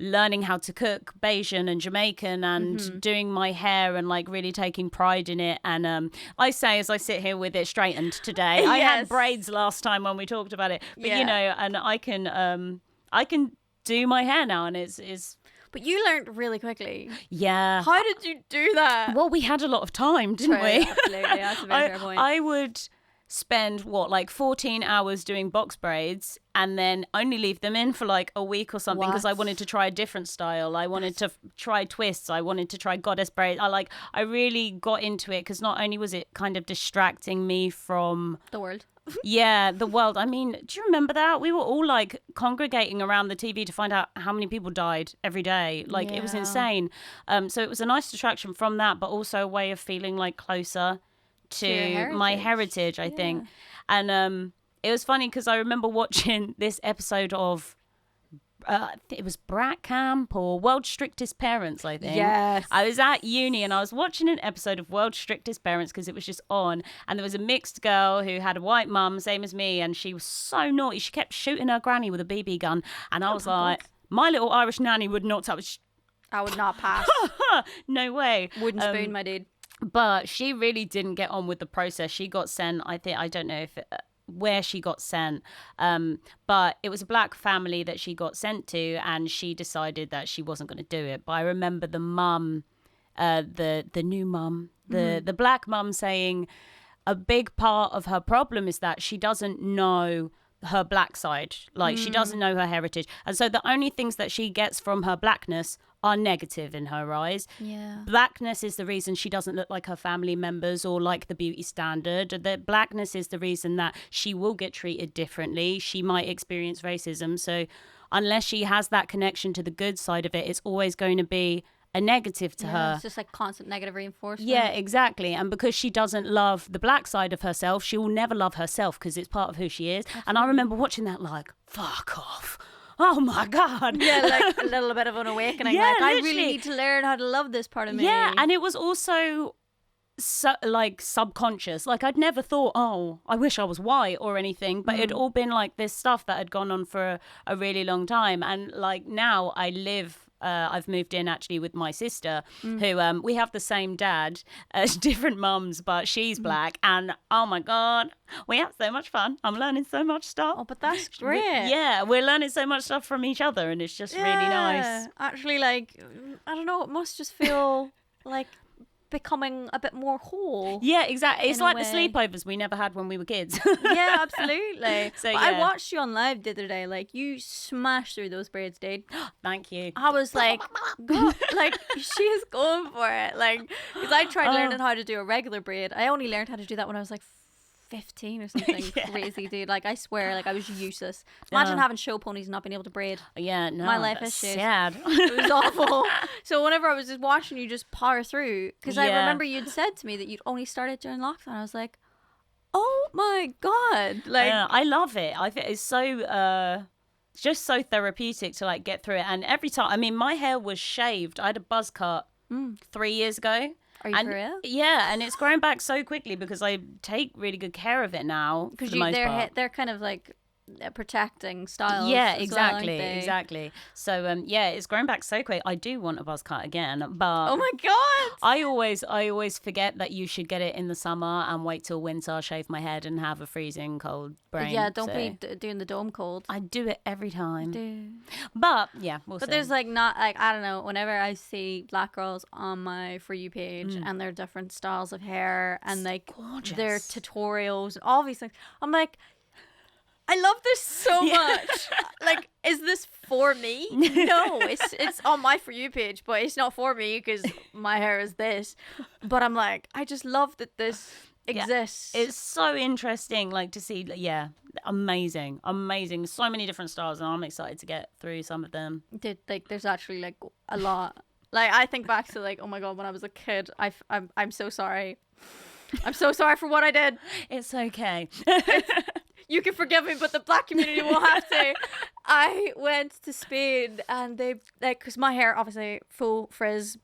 learning how to cook Bayesian and Jamaican and doing my hair and like really taking pride in it. And I say, as I sit here with it straightened today, I had braids last time when we talked about it, but and I can do my hair now, and it's But you learned really quickly. Yeah. How did you do that? Well, we had a lot of time, didn't we? Absolutely. That's a very fair point. I would spend 14 hours doing box braids and then only leave them in for like a week or something, because I wanted to try a different style. I wanted to try twists. I wanted to try goddess braids. I really got into it, because not only was it kind of distracting me from the world. Yeah, the world. I mean, do you remember that? We were all like congregating around the TV to find out how many people died every day. Like it was insane. So it was a nice distraction from that, but also a way of feeling like closer to my heritage, I think. And it was funny because I remember watching this episode of it was Brat Camp or World's Strictest Parents, I think. Yes. I was at uni and I was watching an episode of World's Strictest Parents because it was just on, and there was a mixed girl who had a white mum, same as me, and she was so naughty. She kept shooting her granny with a BB gun, and I was like, my little Irish nanny would not touch. I would not pass. No way. Wooden spoon, my dude. But she really didn't get on with the process. She got sent, I don't know if where she got sent, but it was a black family that she got sent to, and she decided that she wasn't going to do it. But I remember the mum, the new mum, the black mum, saying a big part of her problem is that she doesn't know her black side, like she doesn't know her heritage, and so the only things that she gets from her blackness are negative in her eyes. Blackness is the reason she doesn't look like her family members or like the beauty standard. That blackness is the reason that she will get treated differently. She might experience racism. So unless she has that connection to the good side of it, it's always going to be a negative to her. It's just like constant negative reinforcement. Yeah, exactly. And because she doesn't love the black side of herself, she will never love herself because it's part of who she is. Absolutely. And I remember watching that like, fuck off. oh my God. Yeah, like a little bit of an awakening. Yeah, like, I literally. really need to learn how to love this part of me. Yeah, and it was also like subconscious. Like I'd never thought, oh, I wish I was white or anything, but it'd all been like this stuff that had gone on for a really long time. And like now I live. I've moved in actually with my sister, who we have the same dad, different mums, but she's black. And oh my God, we have so much fun. I'm learning so much stuff. Oh, but that's great. Yeah, we're learning so much stuff from each other, and it's just really nice. Actually, like, I don't know, it must just feel like becoming a bit more whole. Yeah, exactly. It's in a like the way. sleepovers we never had when we were kids. Yeah, absolutely. So, But I yeah. watched you on live the other day. Like, you smashed through those braids, dude. Thank you. I was like, like, she is going for it. Like, because I tried learning how to do a regular braid. I only learned how to do that when I was like 15 or something. Crazy, dude. Like, I swear, like, I was useless. Imagine having show ponies and not being able to braid. Yeah, no, My life that's is shit. sad. It was awful. So whenever I was just watching you just power through, because I Yeah. remember you'd said to me that you'd only started during lockdown. I was like, oh my God. Like, I love it. I think it's so it's just so therapeutic to like get through it. And every time, I mean, my hair was shaved. I had a buzz cut 3 years ago. are you And for real? yeah, and it's grown back so quickly because I take really good care of it now. Because the most part. they're kind of like protecting styles. Yeah, as exactly, well, aren't they? exactly. So yeah, it's grown back so quick. I do want a buzz cut again, but Oh my God. I always forget that you should get it in the summer and wait till winter, shave my head, and have a freezing cold brain. Yeah, don't so be doing the dome cold. I do it every time. Do. But yeah, we'll But see. there's like not like, I don't know, whenever I see black girls on my For You page and their different styles of hair and like gorgeous. their tutorials and all these things, I'm like, I love this so much. Like, is this for me? No, it's on my For You page, but it's not for me because my hair is this. But I'm like, I just love that this exists. It's so interesting, like to see. Yeah, amazing. So many different styles, and I'm excited to get through some of them. Like, there's actually like a lot. Like, I think back to like, oh my God, when I was a kid, I'm so sorry. I'm so sorry for what I did. It's okay. You can forgive me, but the black community will have to. I went to Spain and they, like, because my hair, obviously, full frizz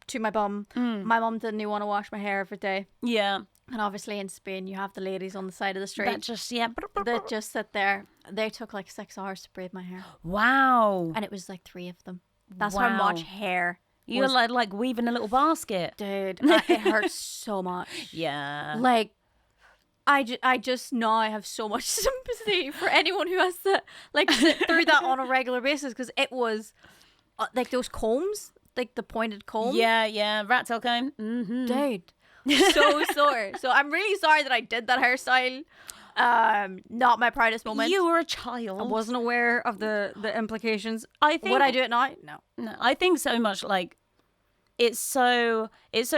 to my bum. My mum didn't even want to wash my hair every day. Yeah. And obviously in Spain, you have the ladies on the side of the street That just, yeah. that just sit there. They took like 6 hours to braid my hair. Wow. And it was like 3 of them. That's how much hair. You're like weaving a little basket. Dude, it hurts so much. Yeah. Like, I just now I have so much sympathy for anyone who has to like sit through that on a regular basis, because it was like those combs, like the pointed comb. Yeah. Rat tail comb. Mm-hmm. Dude, so sore. So I'm really sorry that I did that hairstyle. Not my proudest moment. You were a child. I wasn't aware of the implications. I think. Would I do it now? No. I think so much like. It's so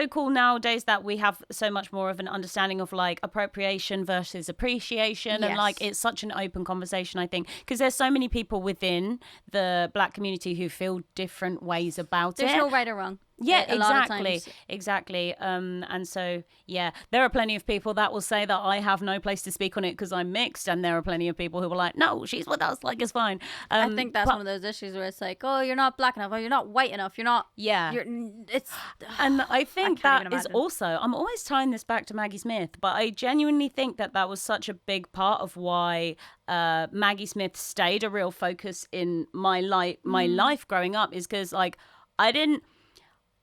cool nowadays that we have so much more of an understanding of like appropriation versus appreciation, and like it's such an open conversation, I think, because there's so many people within the black community who feel different ways about There's it. no right or wrong. Yeah, A lot of times. exactly. And so, yeah, there are plenty of people that will say that I have no place to speak on it because I'm mixed, and there are plenty of people who are like, no, she's with us, like, it's fine. I think that's one of those issues where it's like, oh, you're not black enough, or you're not white enough, you're not. Yeah. It's. And I think can't that even is imagine. also, I'm always tying this back to Maggie Smith, but I genuinely think that was such a big part of why Maggie Smith stayed a real focus in my life growing up, is because like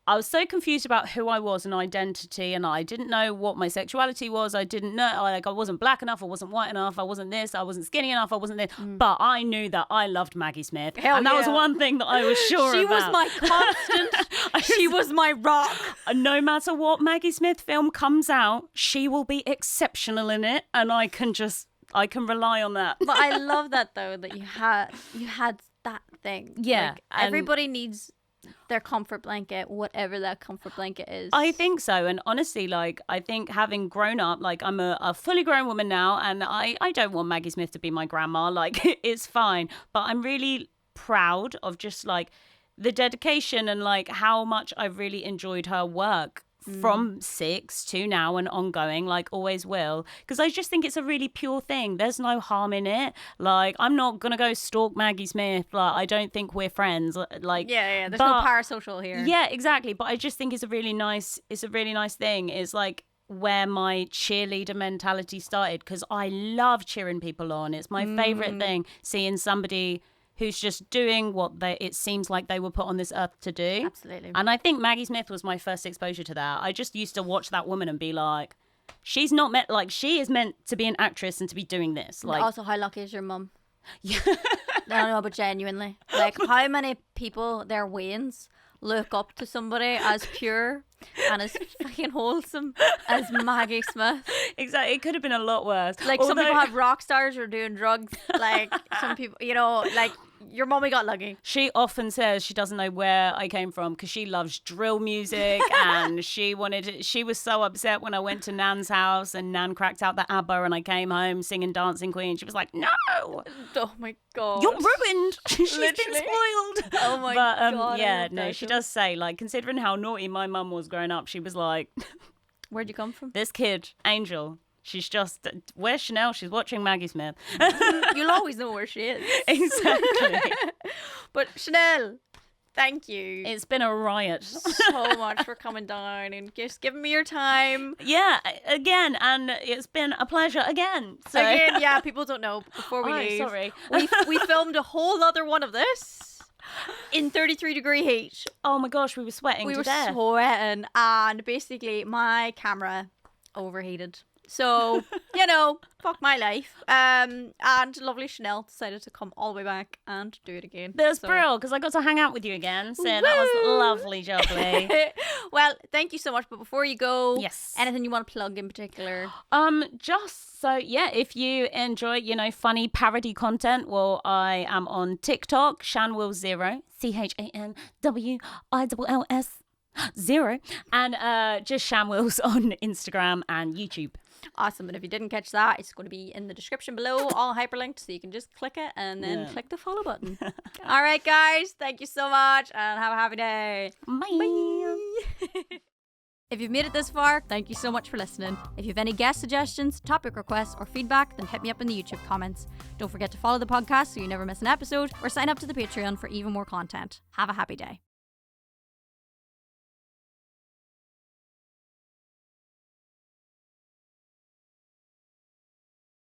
I was so confused about who I was and identity, and I didn't know what my sexuality was. I didn't know, like, I wasn't black enough, I wasn't white enough, I wasn't this, I wasn't skinny enough, I wasn't this. But I knew that I loved Maggie Smith. And that was one thing that I was sure She about. was my constant. She was my rock. No matter what Maggie Smith film comes out, she will be exceptional in it, and I can rely on that. But I love that though, that you had that thing. Yeah, Like, and- everybody needs their comfort blanket, whatever that comfort blanket is. I think so. And honestly, like, I think having grown up, like, I'm a fully grown woman now, and I don't want Maggie Smith to be my grandma. Like, it's fine. But I'm really proud of just, like, the dedication and, like, how much I've really enjoyed her work from 6 to now and ongoing, like always will, because I just think it's a really pure thing. There's no harm in it. Like, I'm not gonna go stalk Maggie Smith. Like, I don't think we're friends. Like, there's no parasocial here. Yeah, exactly. But I just think it's a really nice thing. It's like where my cheerleader mentality started, because I love cheering people on. It's my favorite thing, seeing somebody who's just doing what it seems like they were put on this earth to do. Absolutely. And I think Maggie Smith was my first exposure to that. I just used to watch that woman and be like, she's not meant, like, she is meant to be an actress and to be doing this. Like, also, how lucky is your mum? Yeah. No, but genuinely. Like, how many people, their Waynes, look up to somebody as pure and as fucking wholesome as Maggie Smith? Exactly. It could have been a lot worse. Like, some people have rock stars who are doing drugs. Like, some people, you know, like, your mummy got lucky. She often says she doesn't know where I came from because she loves drill music, and she was so upset when I went to Nan's house and Nan cracked out the ABBA and I came home singing Dancing Queen. She was like, no! Oh my God. You're ruined. She's been Literally. spoiled. Oh my God. Yeah, no, she does say, like, considering how naughty my mum was growing up, she was like, where'd you come from? This kid, Angel, she's just, where's Chanel? She's watching Maggie Smith. You'll always know where she is. Exactly. But Chanel, thank you. It's been a riot. So much for coming down and just giving me your time. Yeah, again, and it's been a pleasure again. So. Again, yeah, people don't know. Before we leave, sorry. we filmed a whole other one of this in 33-degree heat. Oh my gosh, we were sweating to death. We were sweating, and basically my camera overheated. So, you know, fuck my life. And lovely Chanel decided to come all the way back and do it again. That's brilliant, because I got to hang out with you again. So that was lovely, jubbly. Well, thank you so much. But before you go, yes, anything you want to plug in particular? Just so, yeah, if you enjoy, you know, funny parody content, well, I am on TikTok, Shanwills0, CHANWILLS0, and just Shanwills on Instagram and YouTube. Awesome. And if you didn't catch that, it's going to be in the description below, all hyperlinked, so you can just click it and then click the follow button. All right, guys, thank you so much and have a happy day. Bye. Bye. If you've made it this far, thank you so much for listening. If you have any guest suggestions, topic requests, or feedback, then hit me up in the YouTube comments. Don't forget to follow the podcast so you never miss an episode, or sign up to the Patreon for even more content. Have a happy day.